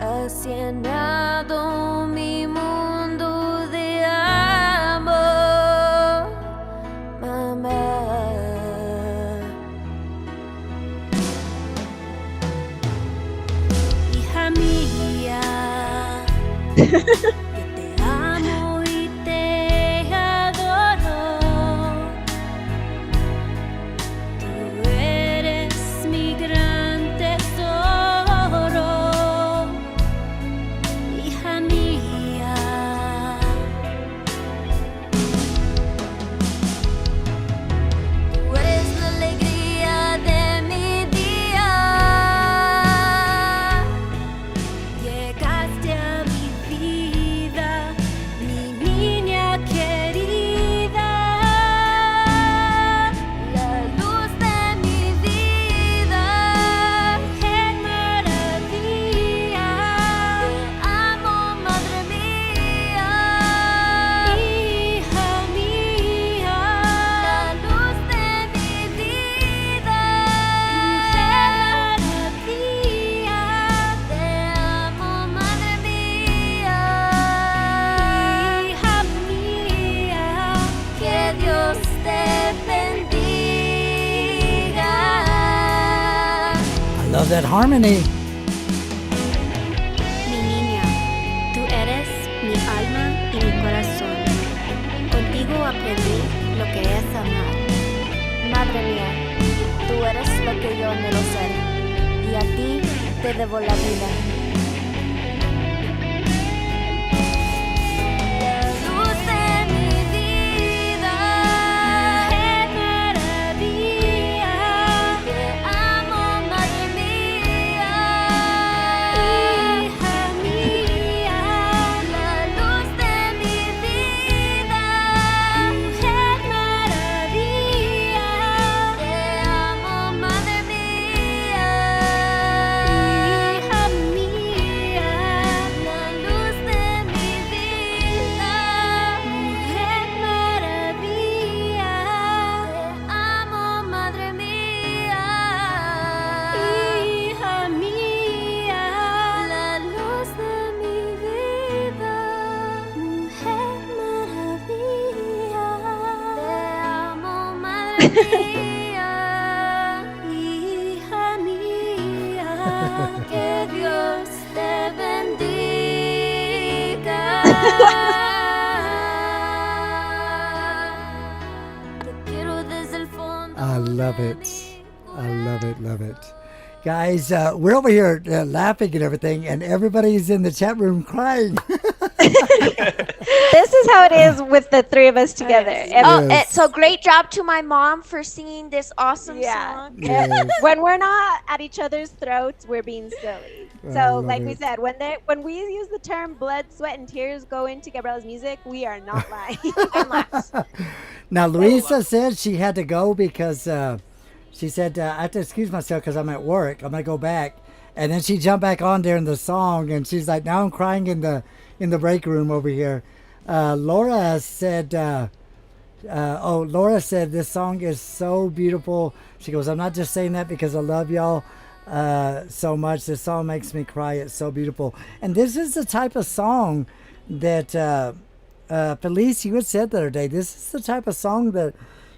Has llenado mi mundo de amor, mamá. Hija mía, yo te amo y te adoro. Tú eres mi gran tesoro, hija mía. Tú eres la alegría de mi día. Llegaste a mi vida, mi niña querida, la luz de mi vida, mujer maravilla. Te amo, madre mía, hija mía, la luz de mi vida, mujer maravilla. Te amo, madre mía, hija mía, que Dios te bendiga. I love that harmony. Mi niña, tú eres mi alma y mi corazón. Contigo aprendí lo que es amar. Madre mía, tú eres lo que yo anhelo ser, y a ti te debo la vida. La luz de mi vida, mujer maravilla. Te amo, madre mía, hija mía, la luz de mi vida. hija mía, que Dios te bendiga. Te quiero desde el fondo. I love it. I love it, love it. Guys, we're over here laughing and everything, and everybody's in the chat room crying. This is how it is with the three of us together. Yes. So great job to my mom for singing this awesome song. Yes. When we're not at each other's throats, we're being silly. I So, love like we it. said, when we use the term blood, sweat, and tears go into Gabriella's music, we are not lying. Now, Luisa said she had to go because she said, I have to excuse myself because I'm at work. I'm going to go back. And then she jumped back on during the song, and she's like, now I'm crying in the break room over here. Laura said, Laura said, this song is so beautiful. She goes, I'm not just saying that because I love y'all so much. This song makes me cry. It's so beautiful. And this is the type of song that, Feliz, you had said the other day, this is the type of song that,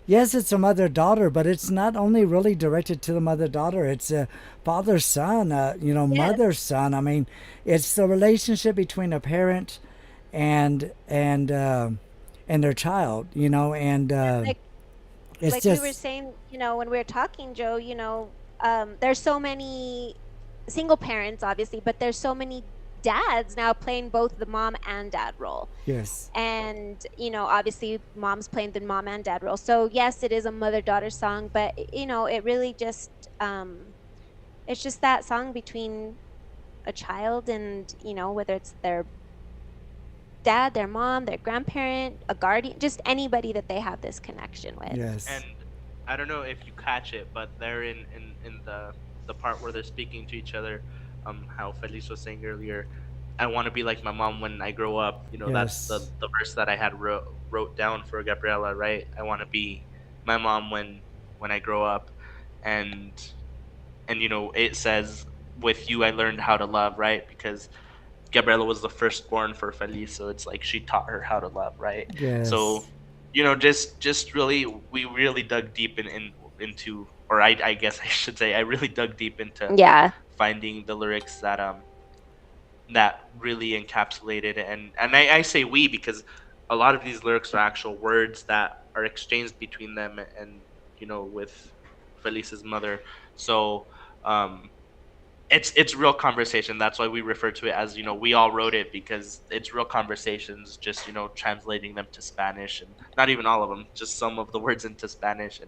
yes, it's a mother-daughter, but it's not only really directed to the mother-daughter. It's a father-son, mother-son. I mean, it's the relationship between a parent and their child, and it's like just... we were saying, when we were talking, Joe, there's so many single parents, obviously, but there's so many dads now playing both the mom and dad role. Yes. And, obviously mom's playing the mom and dad role. So yes, it is a mother-daughter song, but, it really just, it's just that song between a child and, whether it's their dad, their mom, their grandparent, a guardian, just anybody that they have this connection with. Yes. And I don't know if you catch it, but they're in the part where they're speaking to each other, how Feliz was saying earlier, I want to be like my mom when I grow up. That's the verse that I had wrote down for Gabriella, right? I want to be my mom when I grow up, and it says, with you I learned how to love, right? Because Gabriella was the firstborn for Feliz, so it's like she taught her how to love, right? Yes. So, just really, we really dug deep into, or I guess I should say, I really dug deep into finding the lyrics that really encapsulated it. And I say we because a lot of these lyrics are actual words that are exchanged between them and with Feliz's mother. So it's real conversation. That's why we refer to it as we all wrote it, because it's real conversations, just translating them to Spanish, and not even all of them, just some of the words into Spanish,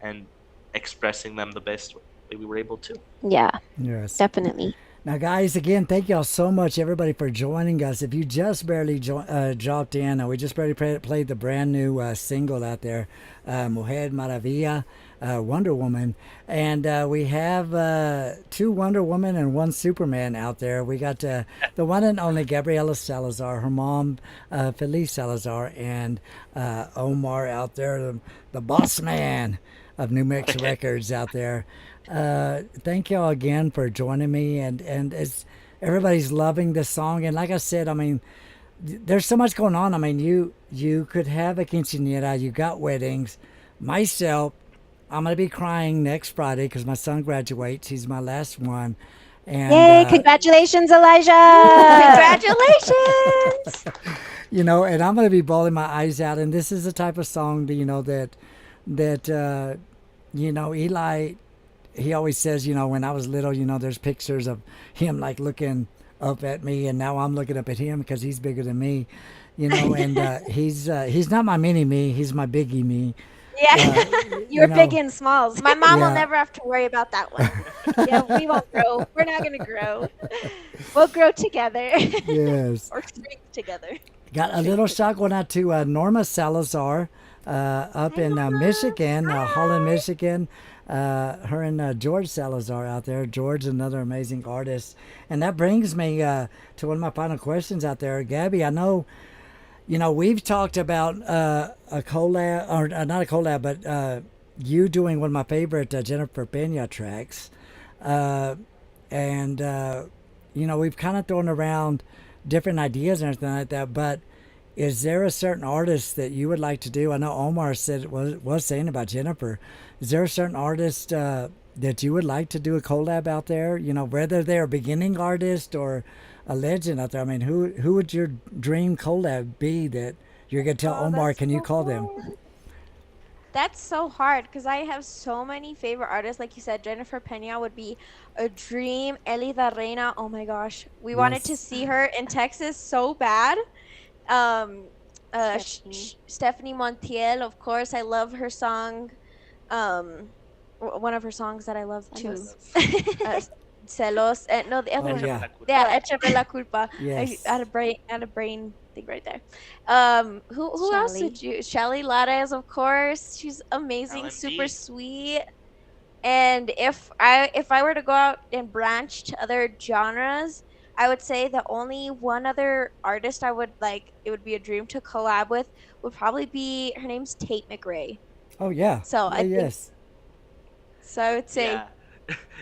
and expressing them the best way we were able to. Yeah. Yes. Definitely. Now, guys, again, thank y'all so much, everybody, for joining us. If you just barely dropped in, we just barely played the brand new single out there, Mujer Maravilla, Wonder Woman. And we have 2 Wonder Woman and 1 Superman out there. We got the one and only Gabriella Salazar, her mom, Feliz Salazar, and Omar out there, the boss man of New Mix Records out there. Thank y'all again for joining me, and it's everybody's loving this song. And like I said, I mean, there's so much going on. I mean, you could have a quinceañera, you got weddings. Myself, I'm gonna be crying next Friday because my son graduates. He's my last one. And yay! Congratulations, Elijah! Congratulations! And I'm gonna be bawling my eyes out. And this is the type of song that Eli, he always says, when I was little, there's pictures of him like looking up at me, and now I'm looking up at him because he's bigger than me, and he's not my mini me, he's my biggie me. Yeah, you're big and smalls. My mom will never have to worry about that one. Yeah, we won't grow. We're not going to grow. We'll grow together. Yes. Or shrink together. Got a little shout going out to Norma Salazar up in Michigan, Holland, Michigan. Her and George Salazar out there. George, another amazing artist. And that brings me to one of my final questions out there. Gabby, I know, we've talked about a collab, or not a collab, but you doing one of my favorite Jennifer Pena tracks. And we've kind of thrown around different ideas and everything like that. But is there a certain artist that you would like to do? I know Omar said was saying about Jennifer. Is there a certain artist that you would like to do a collab out there? You know, whether they're a beginning artist or a legend out there. I mean, who would your dream collab be that you're gonna tell Omar? Can you call them? That's so hard because I have so many favorite artists. Like you said, Jennifer Pena would be a dream. Elida Reina, oh my gosh. We wanted to see her in Texas so bad. Stephanie Montiel, of course. I love her song. One of her songs that I love too. Celos. No, the other one. yeah. Yeah, Échame la culpa. Yes. I had a brain thing right there. Who else did you? Shelly Lares, of course. She's amazing, super sweet. And if I were to go out and branch to other genres, I would say the only one other artist I would like, it would be a dream to collab with, would probably be, her name's Tate McRae. Oh yeah. So I think, yes. so I would say Yeah.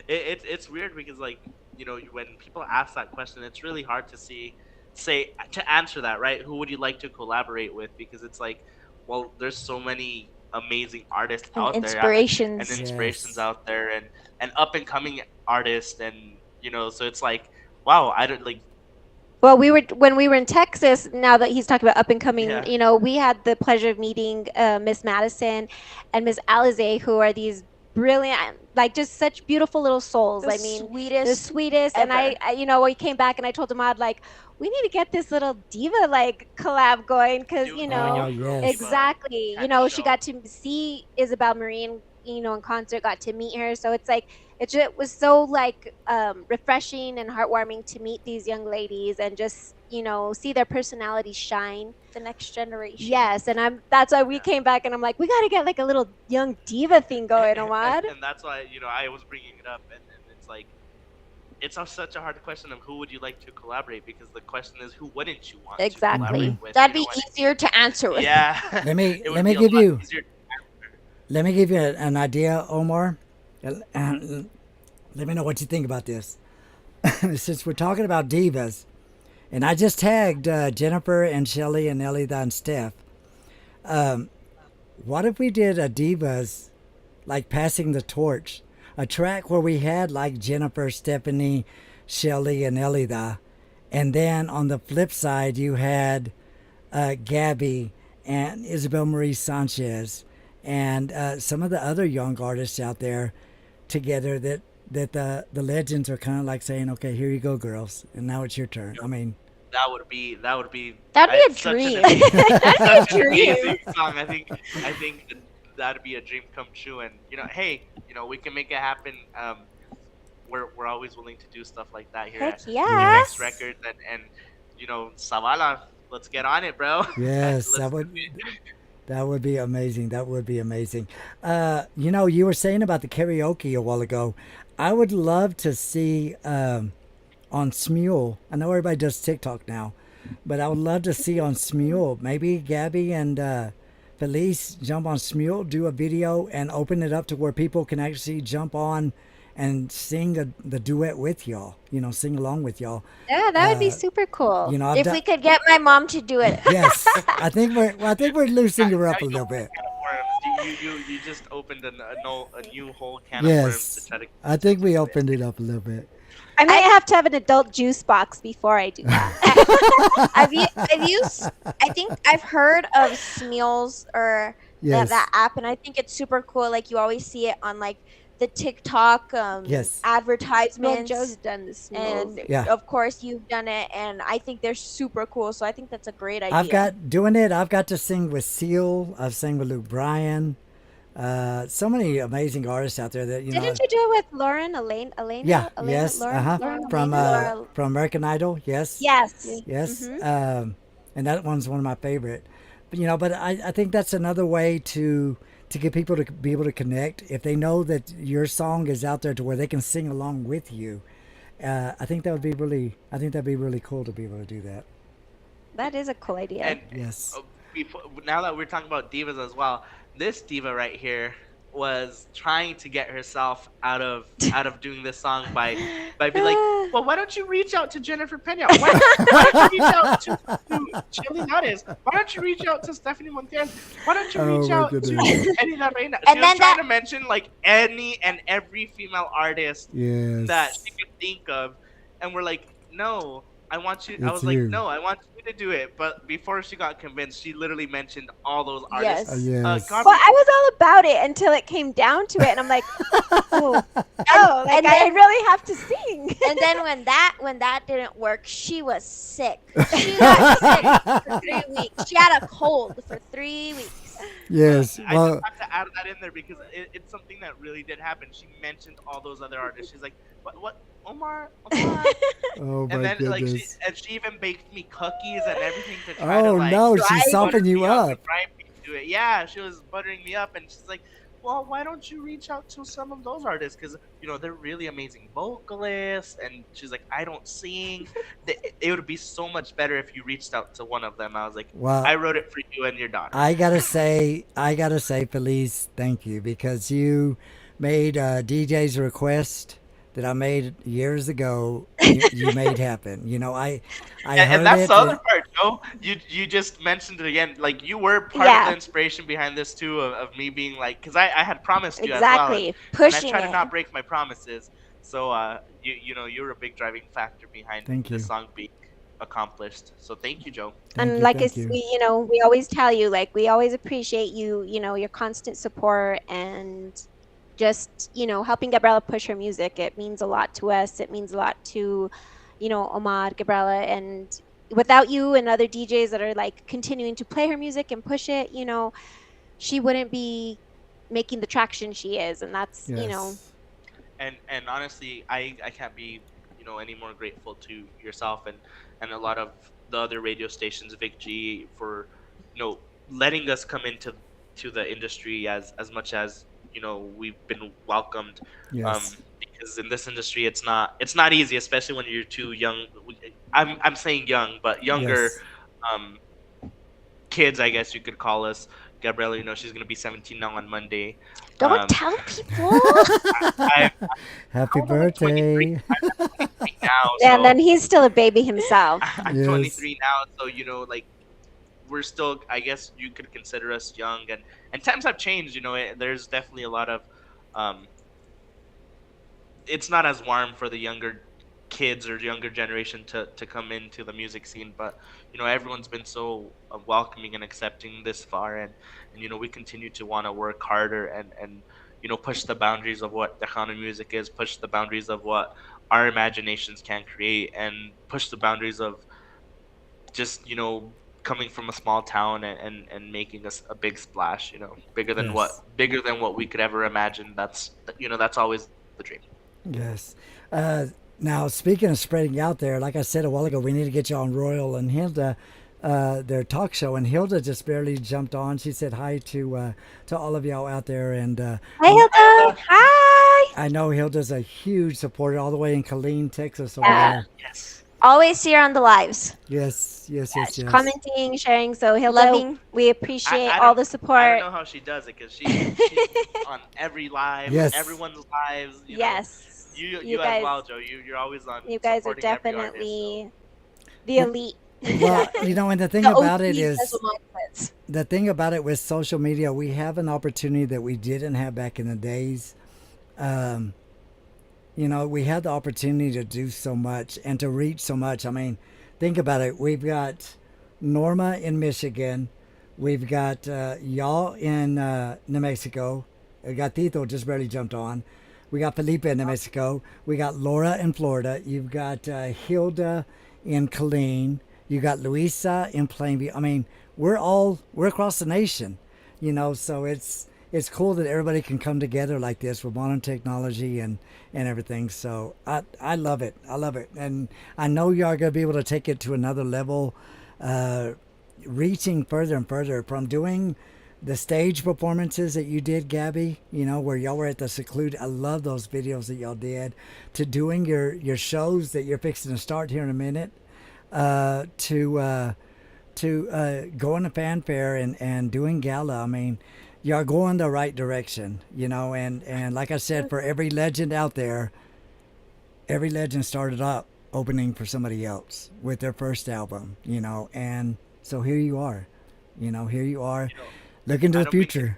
It's weird because, like, you know, when people ask that question, it's really hard to say to answer that, right? Who would you like to collaborate with? Because it's like, well, there's so many amazing artists out there, inspirations. and inspirations out there, and up and coming artists, and you know, so it's like, wow, I don't like. Well, when we were in Texas. Now that he's talking about up and coming, Yeah. you know, we had the pleasure of meeting Miss Madison and Miss Alize, who are these brilliant, like just such beautiful little souls. The I mean, sweetest the sweetest. And ever. I, you know, we came back and I told Ahmad, like, we need to get this little diva like collab going because you know, yes. exactly. You know, she got to see Isabel Marine, you know, in concert, got to meet her. So it's like, it was so like refreshing and heartwarming to meet these young ladies and just, you know, see their personalities shine. The next generation. Yes, and that's why we came back and I'm like, we got to get like a little young diva thing going, Ahmad. And that's why, you know, I was bringing it up, and it's like, it's such a hard question of who would you like to collaborate, because the question is, who wouldn't you want to collaborate with? That'd you be know, easier to answer with. Yeah. Let me It would give be a lot you easier to let me give you an idea, Omar. And let me know what you think about this. Since we're talking about divas, and I just tagged Jennifer and Shelly and Elida and Steph. What if we did a divas, like passing the torch, a track where we had like Jennifer, Stephanie, Shelly, and Elida, and then on the flip side you had Gabby and Isabel Marie Sanchez and some of the other young artists out there together that the legends are kind of like saying, okay, here you go, girls, and now it's your turn. I mean, That would be That'd be a dream. That'd be a dream. amazing song. I think that'd be a dream come true. And you know, hey, you know, we can make it happen. We're always willing to do stuff like that here Heck at yes. Next Records, and you know, Zavala, let's get on it, bro. yes, that would be amazing. That would be amazing. You know, you were saying about the karaoke a while ago. I would love to see on Smule. I know everybody does TikTok now, but I would love to see on Smule. Maybe Gabby and Feliz jump on Smule, do a video, and open it up to where people can actually jump on and sing the duet with y'all. You know, sing along with y'all. Yeah, that would be super cool. You know, if we could get my mom to do it. Yes, I think we're loosening her up a little bit. You just opened a new whole can of worms to Yes, try to. I think we opened it up a little bit. I might have to have an adult juice box before I do that. I think I've heard of Smeals or Yes. that app, and I think it's super cool. Like you always see it on like the TikTok Yes. advertisements. Well, Joe's done the Smeals. And Yeah. of course you've done it, and I think they're super cool. So I think that's a great idea. I've got to sing with Seal. I've sang with Luke Bryan. So many amazing artists out there that Didn't you do it with Lauren, Elena? Yeah. Elena, Yes. Lauren, From from American Idol. Yes. Yes. Yes. Mhm. And that one's one of my favorite. But but I think that's another way to get people to be able to connect if they know that your song is out there to where they can sing along with you. I think that'd be really cool to be able to do that. That is a cool idea. And Yes. now that we're talking about divas as well, this diva right here, was trying to get herself out of doing this song by being like, well, why don't you reach out to Jennifer Pena? Why don't you reach out to Chili Nares? Why don't you reach out to Stephanie Montez? Why don't you reach out to Eddie La Reina? She was trying to mention like any and every female artist that she could think of, and we're like, no, I want you. I was like, no, I want you to do it. But before she got convinced, she literally mentioned all those artists. Yes. Well, I was all about it until it came down to it, and I'm like, I really have to sing. And then when that didn't work, she was sick. She got sick for 3 weeks. She had a cold for 3 weeks. Yes. I just have to add that in there because it's something that really did happen. She mentioned all those other artists. She's like, what? Omar? Oh my and then goodness. she even baked me cookies and everything to try Oh no, she's softening you up. Yeah, she was buttering me up, and she's like, well, why don't you reach out to some of those artists? Because, they're really amazing vocalists. And she's like, I don't sing. It would be so much better if you reached out to one of them. I was like, well, I wrote it for you and your daughter. I gotta say, Feliz, thank you, because you made DJ's request that I made years ago. You made happen. I heard and that's it, the other part, Joe. You just mentioned it again. Like, you were part of the inspiration behind this too, of me being like, because I had promised you as well. And Pushing I try it. to not break my promises. So you're a big driving factor behind this song being accomplished. So thank you, Joe. And we always tell you, like, we always appreciate you, your constant support and just, helping Gabriella push her music. It means a lot to us. It means a lot to, Omar, Gabriella, and without you and other DJs that are like continuing to play her music and push it, she wouldn't be making the traction she is. And that's, And honestly, I can't be, any more grateful to yourself and a lot of the other radio stations, Vic G, for, letting us come into the industry as much as we've been welcomed. Because in this industry it's not easy, especially when you're too young. I'm saying young, but younger kids, I guess you could call us. Gabriella, she's gonna be 17 now on Monday. Don't tell people. Happy birthday. I'm 23 now, and then he's still a baby himself. I'm 23 now, so we're still, I guess you could consider us young, and times have changed. There's definitely a lot of it's not as warm for the younger kids or younger generation to come into the music scene, but everyone's been so welcoming and accepting this far, and we continue to want to work harder and push the boundaries of what Tejano music is, push the boundaries of what our imaginations can create, and push the boundaries of just coming from a small town and making us a big splash, bigger than what we could ever imagine. That's always the dream. Yes. Now, speaking of spreading out there, like I said a while ago, we need to get you on Royal and Hilda, their talk show, and Hilda just barely jumped on. She said hi to all of y'all out there, and Hi, Hilda. Hi. I know Hilda's a huge supporter all the way in Killeen, Texas over there. Yes. Always here on the lives. Yes. Commenting, sharing. So Hilda, we appreciate all the support. I don't know how she does it, because she's on every live, everyone's lives. You guys, as well, Joe. You're always on. You guys are definitely the elite. Well, and the thing about it is, the thing about it with social media, we have an opportunity that we didn't have back in the days. We had the opportunity to do so much and to reach so much. I mean, think about it. We've got Norma in Michigan. We've got y'all in New Mexico. We got Tito, just barely jumped on. We got Felipe in New Mexico. We got Laura in Florida. You've got Hilda in Killeen. You got Luisa in Plainview. I mean, we're across the nation, so it's cool that everybody can come together like this with modern technology and everything. So I love it. I love it. And I know you are going to be able to take it to another level, reaching further and further from doing the stage performances that you did, Gabby, where y'all were at the secluded. I love those videos that y'all did, to doing your shows that you're fixing to start here in a minute, to going to fanfare and doing gala. I mean, you're going the right direction, you know. And like I said, for every legend out there, every legend started up opening for somebody else with their first album, you know. And so here you are, here you are, looking to the future.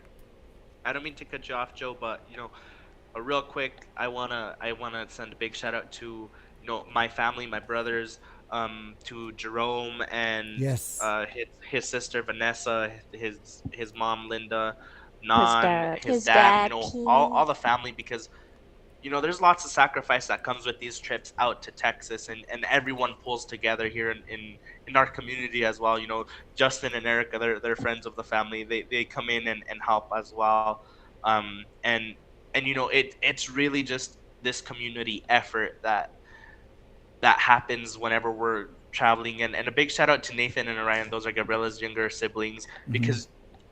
I don't mean to cut you off, Joe, but real quick, I wanna send a big shout out to my family, my brothers, to Jerome and Yes. his sister Vanessa, his mom Linda, His dad, dad, all the family, because there's lots of sacrifice that comes with these trips out to Texas, and everyone pulls together here in our community as well. Justin and Erica, they're friends of the family. They come in and help as well. And it's really just this community effort that happens whenever we're traveling. And a big shout out to Nathan and Orion. Those are Gabriella's younger siblings, because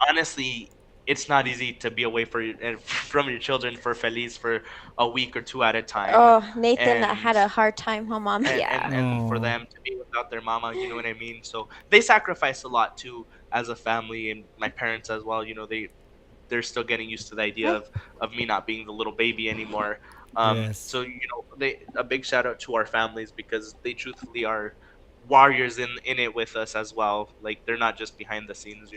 honestly, it's not easy to be away from your children for Feliz for a week or two at a time. Oh, Nathan And- had a hard time, huh, Mom? and for them to be without their mama, you know what I mean? So they sacrifice a lot too as a family, and my parents as well. They're still getting used to the idea of me not being the little baby anymore. Yes. So a big shout out to our families, because they truthfully are warriors in it with us as well. Like, they're not just behind the scenes.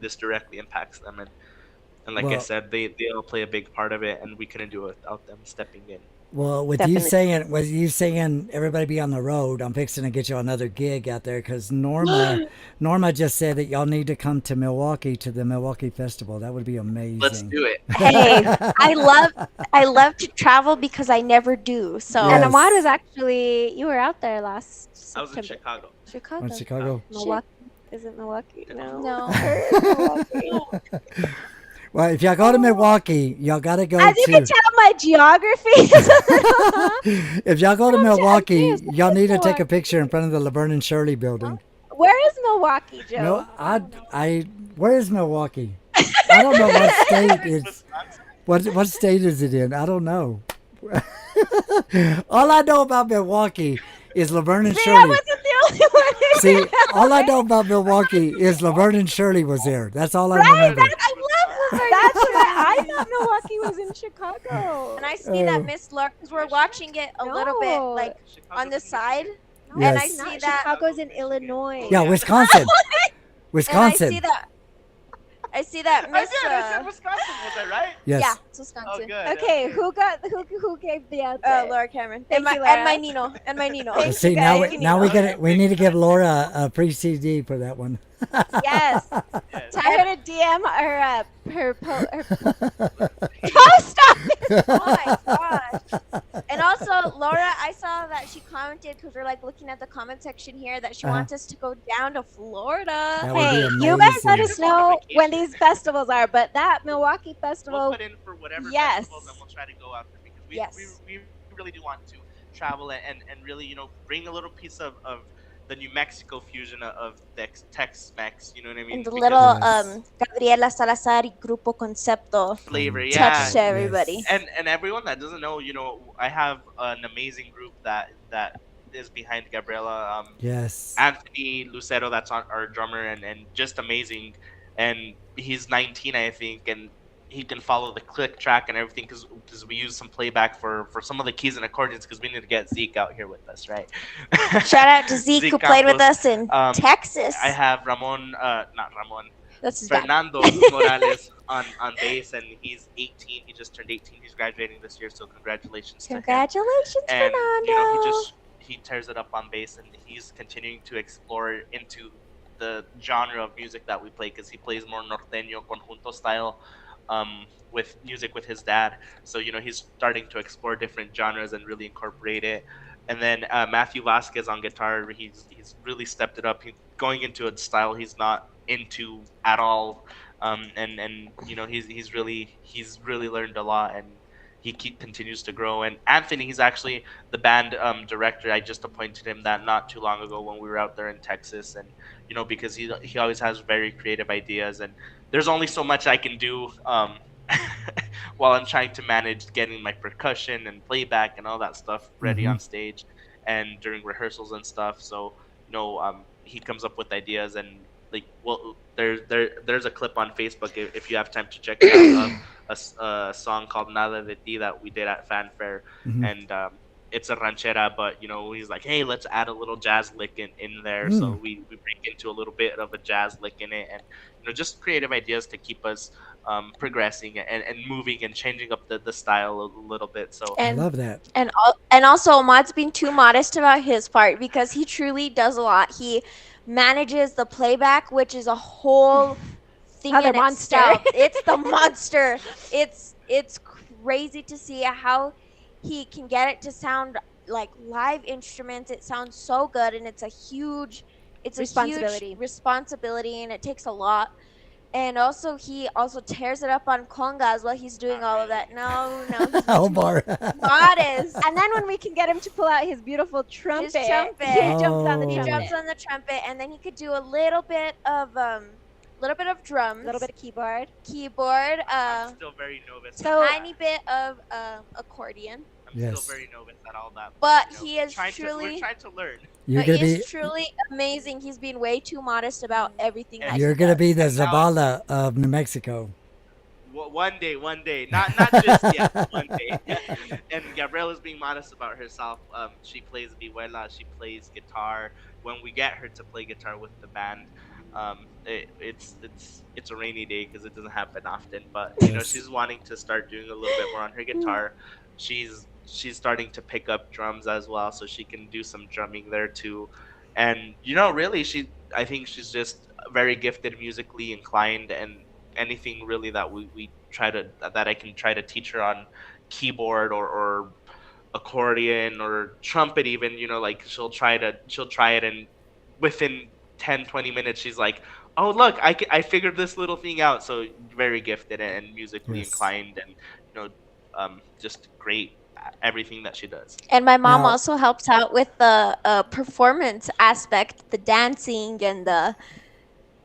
This directly impacts them, and like I Well- said, they all play a big part of it, and we couldn't do it without them stepping in. Well, with Definitely. you saying everybody be on the road, I'm fixing to get you another gig out there, because Norma just said that y'all need to come to Milwaukee to the Milwaukee Festival. That would be amazing. Let's do it. Hey, I love to travel because I never do. So Yes. and Ahmad was actually you were out there last I was in September. Chicago. In Chicago. Milwaukee. Is it Milwaukee? No. Well, if y'all go to Milwaukee, y'all got to go As you can to. tell, my geography. If y'all go to Milwaukee, serious. y'all need to take a picture in front of the Laverne and Shirley building. Where is Milwaukee, Joe? No, where is Milwaukee? I don't know what state it's. What state is it in? I don't know. All I know about Milwaukee is Laverne and See, I Shirley. wasn't the only one. See, all I know about Milwaukee is Laverne and Shirley was there. That's all I Right, remember. I love Laverne. That's right. I thought Milwaukee was in Chicago. And I see that Miss Laura, because we're watching it a little bit like on the side. And I Yes. see that Chicago's in Illinois. Yeah, Wisconsin. And Wisconsin. I see that Miss. I said Wisconsin, was I right? Yes. Yeah, it's Wisconsin. Oh, good. Okay, who gave the answer? Laura Cameron. And my Nino. And my Nino. Let's see, now we need to give Laura a free CD for that one. Yes. Tell her to DM her post office. Oh my gosh. And also, Laura, I saw that she commented, because we're like looking at the comment section here, that she wants us to go down to Florida. That would Hey, be you guys let amazing. us know when these festivals are, but that Milwaukee festival. We'll put in for whatever Yes. festivals, and we'll try to go out there, because Yes. we really do want to travel and really bring a little piece of the New Mexico fusion of Tex-Mex, you know what I mean? And the Because little Gabriella Salazar y Grupo Concepto flavor, touch yeah. to everybody. And everyone that doesn't know, I have an amazing group that is behind Gabriella. Yes. Anthony Lucero, that's our drummer, and just amazing. And he's 19, I think, and he can follow the click track and everything, because we use some playback for some of the keys and accordions, because we need to get Zeke out here with us, right? Shout out to Zeke, who played with Campos. us in Texas. I have not Ramon. That's his dad. Fernando Morales on bass, and he's 18. He just turned 18. He's graduating this year, so congratulations to him. Congratulations, And Fernando. he tears it up on bass, and he's continuing to explore into the genre of music that we play, because he plays more norteño conjunto style, with music with his dad. So he's starting to explore different genres and really incorporate it. And then Matthew Vasquez on guitar, he's really stepped it up. He's going into a style he's not into at all, and he's really learned a lot, and he continues to grow. And Anthony, he's actually the band director. I just appointed him that not too long ago when we were out there in Texas, and because he always has very creative ideas, and there's only so much I can do while I'm trying to manage getting my percussion and playback and all that stuff ready on stage and during rehearsals and stuff. So he comes up with ideas, and like, well, there's a clip on Facebook if you have time to check it out of a song called Nada de Ti that we did at Fanfare, and it's a ranchera, but he's like, hey, let's add a little jazz lick in there, so we break into a little bit of a jazz lick in it, and just creative ideas to keep us progressing and moving and changing up the style a little bit. So I love that. And also, Ahmad's being too modest about his part because he truly does a lot. He manages the playback, which is a whole thing Other in monster. itself. It's the monster. It's crazy to see how he can get it to sound like live instruments. It sounds so good, and it's a huge responsibility, and it takes a lot. And also, he also tears it up on congas while he's doing all of that. No, he's Omar. modest. And then when we can get him to pull out his beautiful trumpet, His trumpet. he jumps on the Oh. He trumpet. jumps on the trumpet, and then he could do a little bit of drums, A little bit of keyboard. I'm still very novice. So tiny bit of accordion. I'm Yes. still very novice at all that. But you know, he is we're truly, trying to learn. You're but gonna he be is truly amazing. He's been way too modest about everything. That you're he gonna does. be the Zavala of New Mexico. One day, not just yet, one day. And Gabriella's being modest about herself. She plays vihuela, she plays guitar. When we get her to play guitar with the band, it's a rainy day because it doesn't happen often. But Yes. she's wanting to start doing a little bit more on her guitar. She's starting to pick up drums as well, so she can do some drumming there too. And really, I think she's just very gifted, musically inclined, and anything really that that I can try to teach her on keyboard or accordion or trumpet even, like she'll try it, and within 10-20 minutes she's like, oh look, I figured this little thing out. So very gifted and musically Yes. inclined, and just great at everything that she does. And my mom Now- also helps out with the performance aspect, the dancing and the.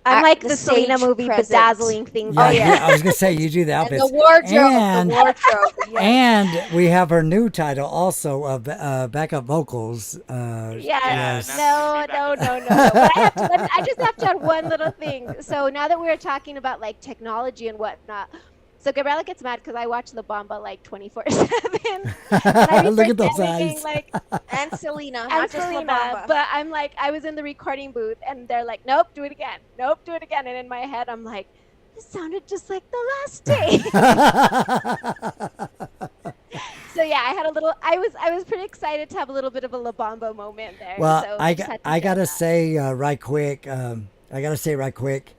I'm like the the Selena stage movie, presence. bedazzling things. Yeah, I was gonna say you do the And outfits. the wardrobe. And- the wardrobe. Yes. And we have her new title also of backup vocals. Yes. No. But I just have to add one little thing. So now that we're talking about like technology and whatnot, so Gabriella gets mad because I watch La Bamba like 24/7. Look at those eyes. Like, And Selena. and not just La Selena, Bamba. but I'm like, I was in the recording booth and they're like, nope, do it again. Nope, do it again. And in my head, I'm like, this sounded just like the last day. So yeah, I had a little. I was pretty excited to have a little bit of a La Bamba moment there. Well, Oh, so I just had to I share gotta that. say right quick.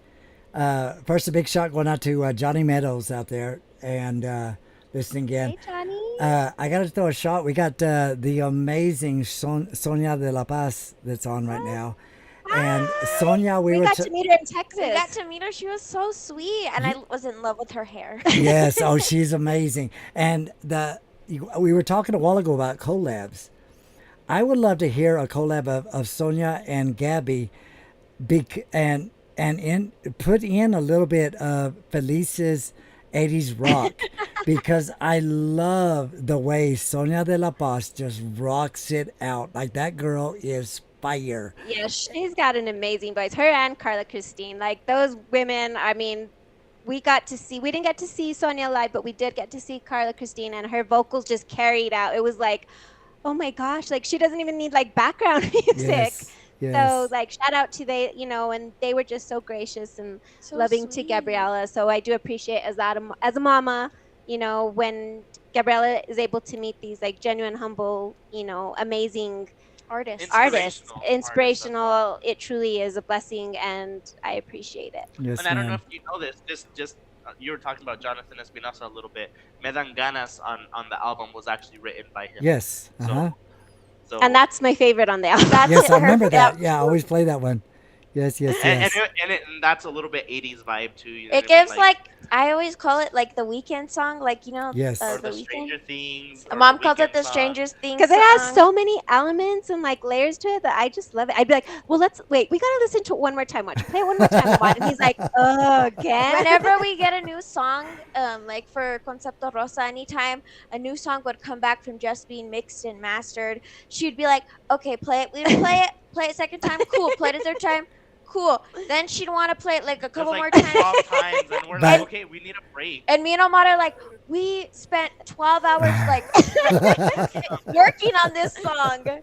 First, a big shout going out to Johnny Meadows out there and listening again. Hey, Johnny. I gotta throw a shot. We got the amazing Sonia de la Paz that's on right now, and Sonia, we were got to meet her in Texas. We got to meet her. She was so sweet, and I was in love with her hair. yes, oh, she's amazing. And we were talking a while ago about collabs. I would love to hear a collab of Sonia and Gabby, and put in a little bit of Felice's 80s rock because I love the way Sonia de la Paz just rocks it out. Like that girl is fire. Yeah, she's got an amazing voice. Her and Carla Christine, like those women. I mean, we didn't get to see Sonia live, but we did get to see Carla Christine, and her vocals just carried out. It was like, oh my gosh, like she doesn't even need like background music. Yes. So like shout out to and they were just so gracious and So loving to sweet. Gabriella. So I do appreciate as a mama, when Gabriella is able to meet these like genuine, humble, amazing Artist. inspirational. It truly is a blessing, and I appreciate it. Yes, And I don't know ma'am. if you know this. Just you were talking about Jonathan Espinosa a little bit. Me Dan Ganas on the album was actually written by him. Yes. Uh-huh. So And that's my favorite on the album. Yes, I remember that. Yeah, I always play that one. Yes. and that's a little bit 80s vibe too. You know It what I mean? gives like I always call it like the Weekend song, like Yes. or the the Weekend. Stranger Things. or Mom the calls it Weeknd the song. Stranger Things Because it has song. so many elements and like layers to it that I just love it. I'd be like, well, we gotta listen to it one more time. Watch, play it one more time, Ahmad. And he's like, oh, again. Whenever we get a new song, like for Concepto Rosa, anytime a new song would come back from just being mixed and mastered, she'd be like, okay, play it. We'd play it second time, cool. Play it a third time. cool. Then she'd want to play it like a couple There's more like times. 12 times, and we're like, okay, we need a break. And me and Omar are like, we spent 12 hours like working on this song.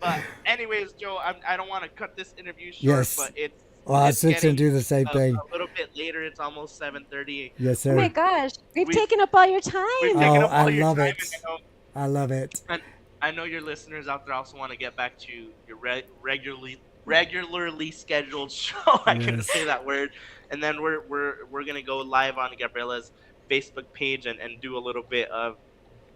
But anyways, Joe, I don't want to cut this interview short, Yes. but it's Well, I was it's fixing to getting do the same thing. a little bit later. It's almost 7:30. Yes, Oh my sir. gosh, we've We- taken up all your time. We've taken Oh, up all I your love time, it. and I love it. I know your listeners out there also want to get back to your regularly scheduled show. I couldn't Yes. say that word. And then we're gonna go live on Gabriella's Facebook page and do a little bit of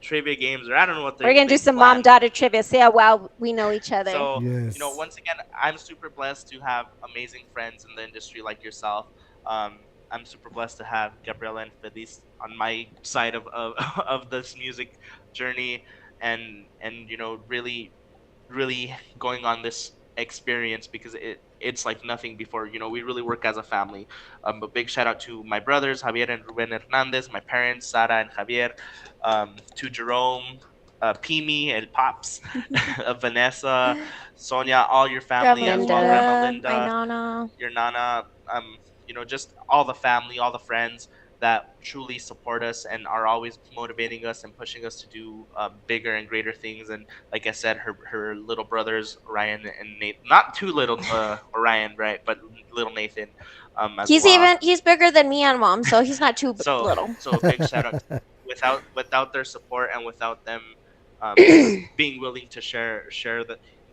trivia games, or I don't know what We're gonna do some mom-daughter trivia. See how well we know each other. So, Yes. once again, I'm super blessed to have amazing friends in the industry like yourself. I'm super blessed to have Gabriella and Feliz on my side of this music journey, and really, really going on this experience, because it's like nothing before. We really work as a family. A big shout out to my brothers, Javier and Ruben Hernandez, my parents, Sara and Javier, to Jerome, Pimi, El Pops, Vanessa, Sonia, all your family as well, Grandma Linda, my nana. your Nana, just all the family, all the friends that truly support us and are always motivating us and pushing us to do bigger and greater things. And like I said, her little brothers, Ryan and Nathan, not too little Orion, right, but little Nathan. As He's well. he's bigger than me and Mom, so he's not too little. So a big shout out. Without their support and without them being willing to share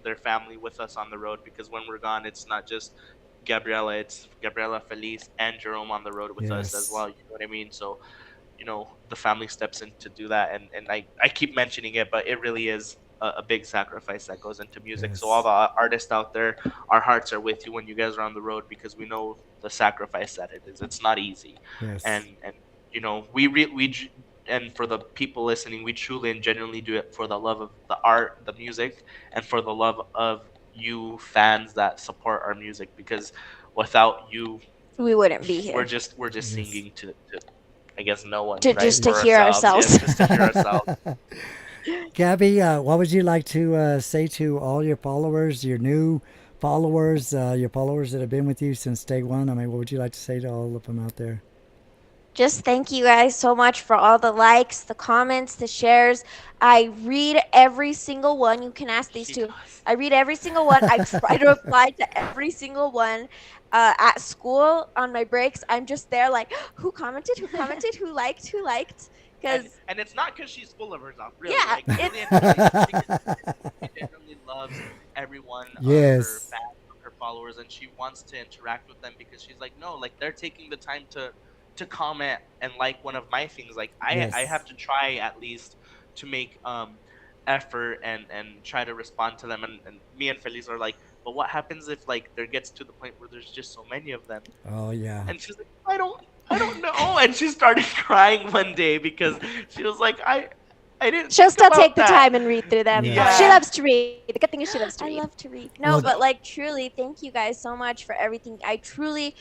their family with us on the road, because when we're gone, it's not just Gabriella, it's Gabriella, Feliz, and Jerome on the road with us as well. You know what I mean? So, the family steps in to do that, and I keep mentioning it, but it really is a big sacrifice that goes into music. So all the artists out there, our hearts are with you when you guys are on the road, because we know the sacrifice that it is. It's not easy. Yes. And and for the people listening, we truly and genuinely do it for the love of the art, the music, and for the love of you fans that support our music, because without you, We wouldn't be here. we're just singing to I guess no one, To right? just to For hear ourselves. Yes, just to hear ourselves. Gabby, what would you like to say to all your followers, your new followers, your followers that have been with you since day one? I mean, what would you like to say to all of them out there? Just thank you guys so much for all the likes, the comments, the shares. I read every single one. You can ask these two. I read every single one. I try to reply to every single one. At school, on my breaks, I'm just there like, who commented, who liked, because And it's not because she's full of herself, really. Yeah, Like, really and truly, she genuinely loves everyone, Yes. her fans, her followers, and she wants to interact with them, because she's like, no, like, they're taking the time to comment and like one of my things. Like, I have to try at least to make effort and try to respond to them. And me and Feliz are like, but what happens if like there gets to the point where there's just so many of them? Oh, yeah. And she's like, I don't know. And she started crying one day because she was like, I didn't. She'll think still about take the that. time and read through them. Yeah. She loves to read. The good thing is she loves to read. I love to read. No, Well, but like truly, thank you guys so much for everything. I truly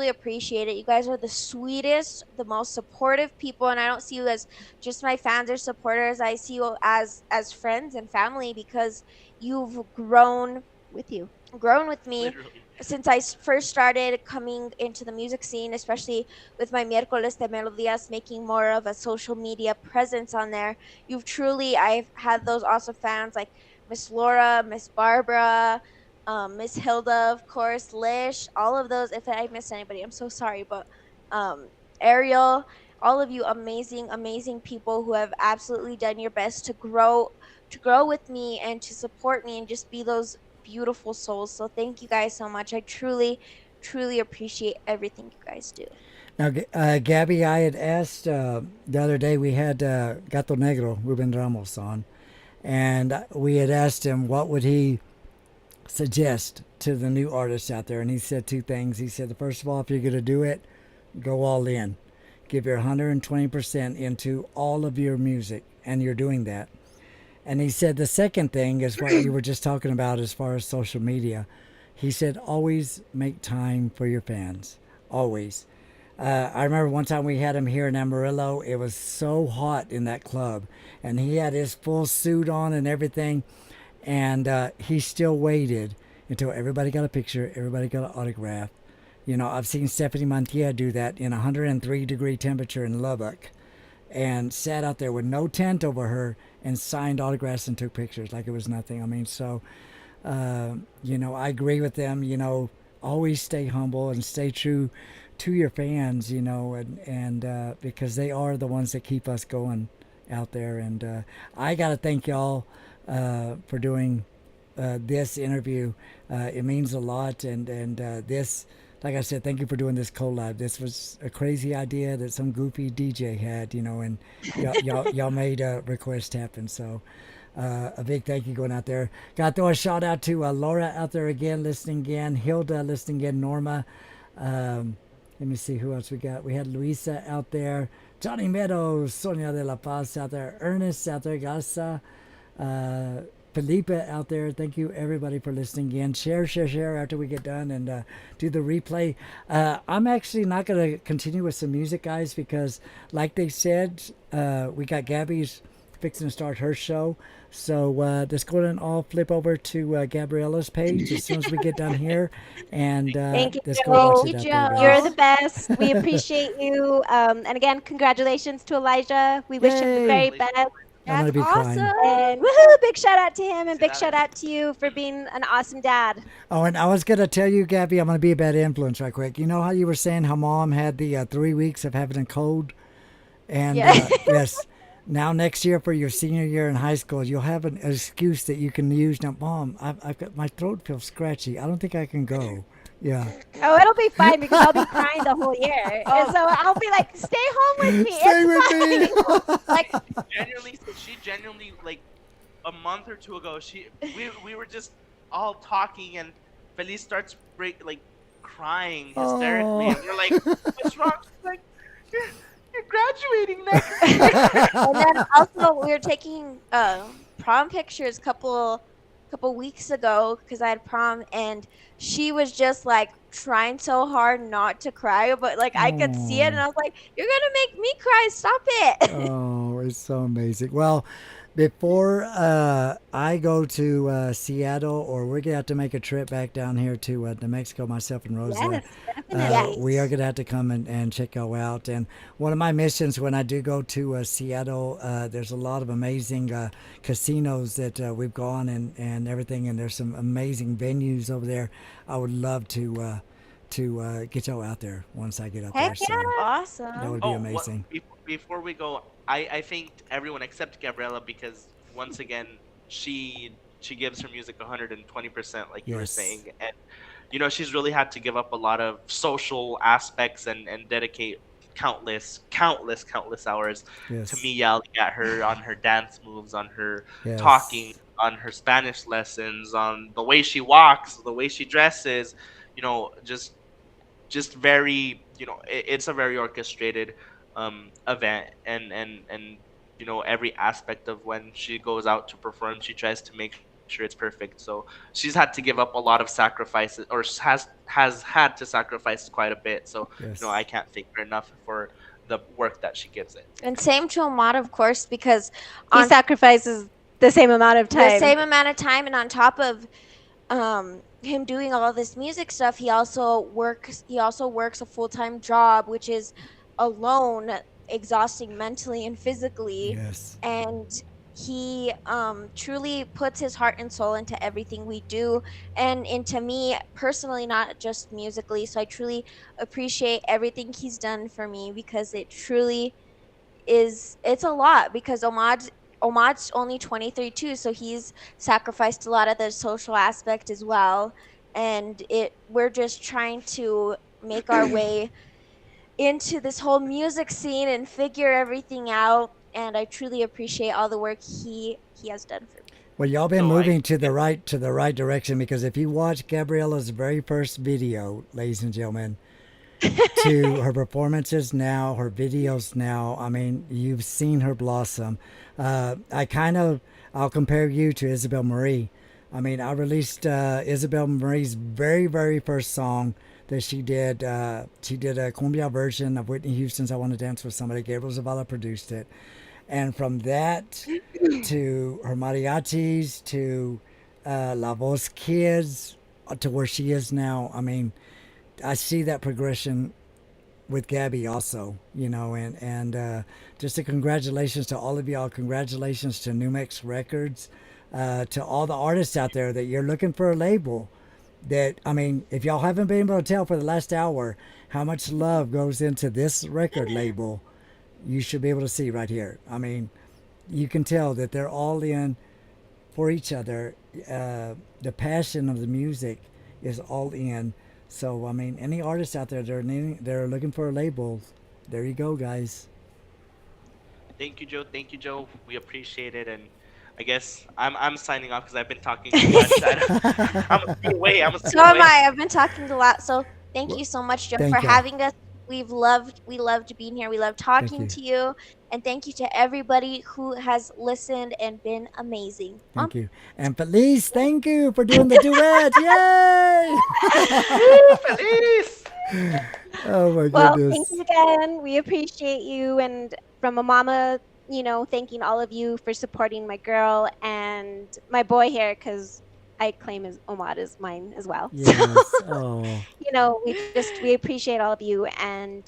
appreciate it. You guys are the sweetest, the most supportive people, and I don't see you as just my fans or supporters. I see you as friends and family, because you've grown with me. Literally. Since I first started coming into the music scene, especially with my Miércoles de Melodías, making more of a social media presence on there. I've had those awesome fans like Miss Laura, Miss Barbara, Miss Hilda, of course, Lish, all of those. If I missed anybody, I'm so sorry, but Ariel, all of you amazing people who have absolutely done your best to grow with me and to support me and just be those beautiful souls. So thank you guys so much. I truly appreciate everything you guys do. Now, Gabby, I had asked the other day, we had Gato Negro, Ruben Ramos, on, and we had asked him what would he suggest to the new artists out there, and he said two things. He said, first of all, if you're going to do it, go all in. Give your 120% into all of your music, and you're doing that. And he said the second thing is what you were just talking about as far as social media. He said, always make time for your fans. Always. I remember one time we had him here in Amarillo. It was so hot in that club, and he had his full suit on and everything, and he still waited until everybody got a picture, everybody got an autograph. You know, I've seen Stephanie Montiel do that in 103-degree temperature in Lubbock, and sat out there with no tent over her and signed autographs and took pictures like it was nothing. I mean, so you know, I agree with them. You know, always stay humble and stay true to your fans, you know, and because they are the ones that keep us going out there. And I got to thank y'all for doing this interview. It means a lot. And this, like I said, thank you for doing this collab. This was a crazy idea that some goofy DJ had, you know, and y'all made a request happen. So a big thank you going out there. Got to throw a shout out to Laura out there again, listening again, Hilda listening again, Norma. Let me see who else we got. We had Luisa out there, Johnny Meadows, Sonia de la Paz out there, Ernest out there, Gasa, Felipe out there. Thank you everybody for listening again. Share after we get done and do the replay. I'm actually not going to continue with some music, guys, because like they said, we got Gabby's fixing to start her show. So let's go ahead and all flip over to Gabriella's page as soon as we get done here. And thank you, let's Joe. go watch it out there, guys. You're the best. We appreciate you. And again, congratulations to Elijah. We wish him the very best. I'm gonna be crying. And woohoo! Big shout out to him and big shout out to you for being an awesome dad. Oh, and I was going to tell you, Gabby, I'm going to be a bad influence right quick. You know how you were saying how mom had the 3 weeks of having a cold? And yes, now next year for your senior year in high school, you'll have an excuse that you can use. Now, Mom, I've got, my throat feels scratchy. I don't think I can go. Yeah. Oh, it'll be fine because I'll be crying the whole year. And so I'll be like, stay home with me. Stay with me. Like, She genuinely, like, a month or two ago, we were just all talking, and Feliz starts crying hysterically, and we're like, what's wrong? She's like, you're graduating next year. And then also we were taking prom pictures couple weeks ago because I had prom, and she was just like trying so hard not to cry, but like I could see it, and I was like, you're gonna make me cry, stop it. Oh, it's so amazing. Well, before I go to Seattle, or we're gonna have to make a trip back down here to New Mexico, myself and Rosalie, we are gonna have to come and check y'all out. And one of my missions when I do go to Seattle, there's a lot of amazing casinos that we've gone and everything, and there's some amazing venues over there. I would love to get y'all out there once I get up there. So awesome. that would be amazing. Before we go, I thanked everyone except Gabriella, because once again she gives her music 120%, like you were saying, and you know, she's really had to give up a lot of social aspects and dedicate countless hours to me yelling at her on her dance moves, on her talking, on her Spanish lessons, on the way she walks, the way she dresses, you know, just very, you know, it's a very orchestrated event, and you know, every aspect of when she goes out to perform, she tries to make sure it's perfect. So she's had to give up a lot of sacrifices, or has had to sacrifice quite a bit. So you know, I can't thank her enough for the work that she gives it. And same to Ahmad, of course, because he sacrifices the same amount of time. And on top of him doing all this music stuff, he also works a full-time job, which is alone exhausting mentally and physically. And he truly puts his heart and soul into everything we do, and into me personally, not just musically. So I truly appreciate everything he's done for me, because it truly it's a lot, because Ahmad's only 23 too, so he's sacrificed a lot of the social aspect as well, and we're just trying to make our way into this whole music scene and figure everything out. And I truly appreciate all the work he has done for me. Well, y'all been moving to the right direction, because if you watch Gabriella's very first video, ladies and gentlemen, to her performances now, her videos now, I mean, you've seen her blossom. I'll compare you to Isabel Marie. I mean, I released Isabel Marie's very, very first song that she did. She did a cumbia version of Whitney Houston's I Want to Dance with Somebody. Gabriel Zavala produced it. And from that to her mariachis, to La Voz Kids, to where she is now. I mean, I see that progression with Gabby also, and just a congratulations to all of y'all. Congratulations to New Mex Records, to all the artists out there that you're looking for a label. That, I mean, if y'all haven't been able to tell for the last hour how much love goes into this record label, you should be able to see right here. I mean, you can tell that they're all in for each other. The passion of the music is all in. So, I mean, any artists out there that they're looking for a label, there you go, guys. Thank you, Joe. Thank you, Joe. We appreciate it, and I guess I'm signing off because I've been talking too much. I'm a stay away. So am I. I've been talking a lot. So thank you so much, Joe, for having us. We loved being here. We loved talking to you, and thank you to everybody who has listened and been amazing. Thank you, and Feliz, thank you for doing the duet. Yay! Feliz! Oh my goodness. Well, thank you again. We appreciate you, and from a mama, thanking all of you for supporting my girl and my boy here, because I claim Omar is mine as well. Yes. So, we appreciate all of you, and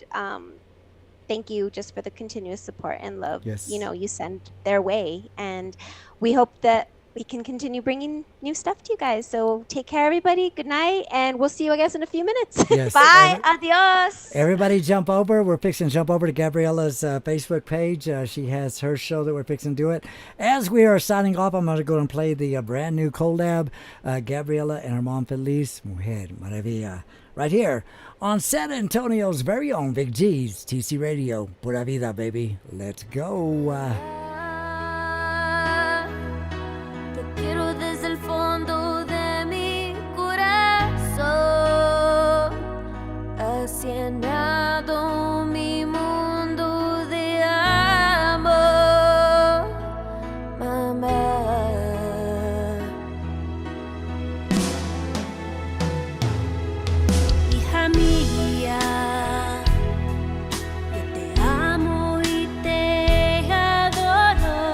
thank you just for the continuous support and love. Yes. You send their way, and we hope that we can continue bringing new stuff to you guys. So take care, everybody. Good night, and we'll see you, I guess, in a few minutes. Yes. Bye. Adios. Everybody jump over. We're fixing to jump over to Gabriella's Facebook page. She has her show that we're fixing to do it. As we are signing off, I'm going to go and play the brand new collab, Gabriella and her mom, Feliz, Mujer Maravilla, right here on San Antonio's very own Big G's TC Radio. Pura vida, baby. Let's go. Quiero desde el fondo de mi corazón, has llenado mi mundo de amor, mamá. Hija mía, yo te amo y te adoro.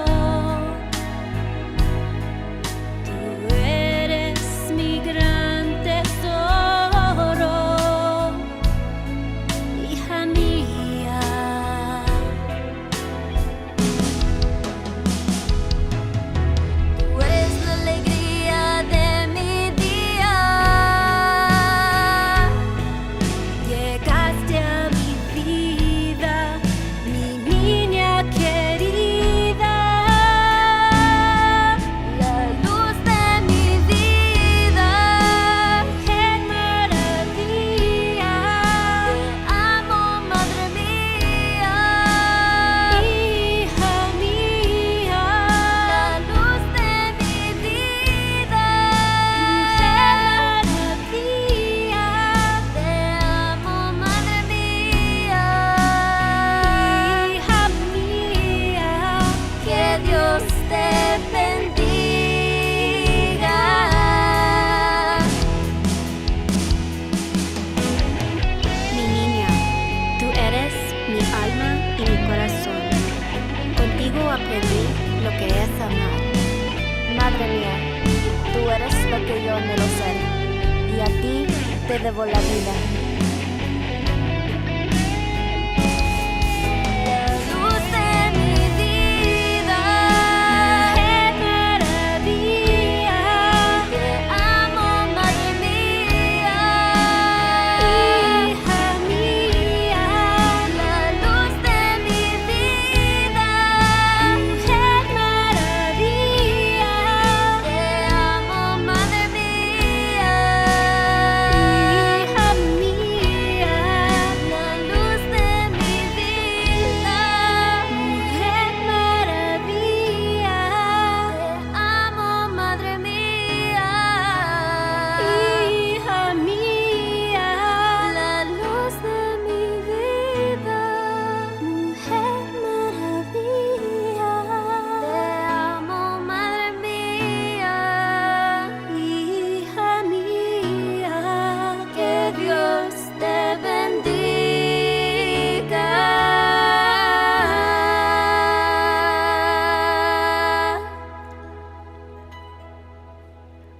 Mi gran tesoro, hija mía. Tú eres la alegría de mi día. Llegaste a mi vida, mi niña querida. La luz de mi vida. Dios te bendiga. Mi niña, tú eres mi alma y mi corazón. Contigo aprendí lo que es amar. Madre mía, tú eres lo que yo anhelo ser, y a ti te debo la vida. Madre mía,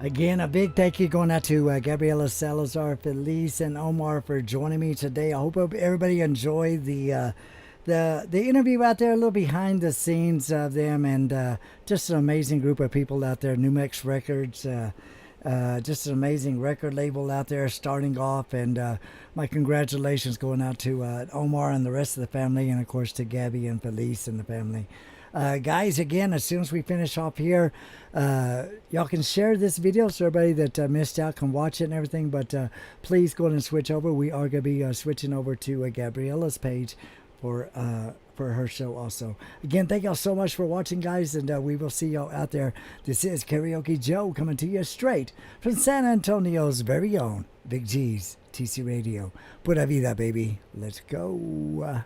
Again, a big thank you going out to Gabriella Salazar, Feliz, and Omar for joining me today. I hope everybody enjoyed the interview out there, a little behind the scenes of them, and just an amazing group of people out there. New Mex Records, just an amazing record label out there starting off, and my congratulations going out to Omar and the rest of the family, and of course to Gabby and Feliz and the family. Guys, again, as soon as we finish off here, y'all can share this video so everybody that missed out can watch it and everything, but please go ahead and switch over. We are going to be switching over to Gabriella's page for her show also. Again, thank y'all so much for watching, guys, and we will see y'all out there. This is Karaoke Joe coming to you straight from San Antonio's very own Big G's TC Radio. Pura vida, baby. Let's go.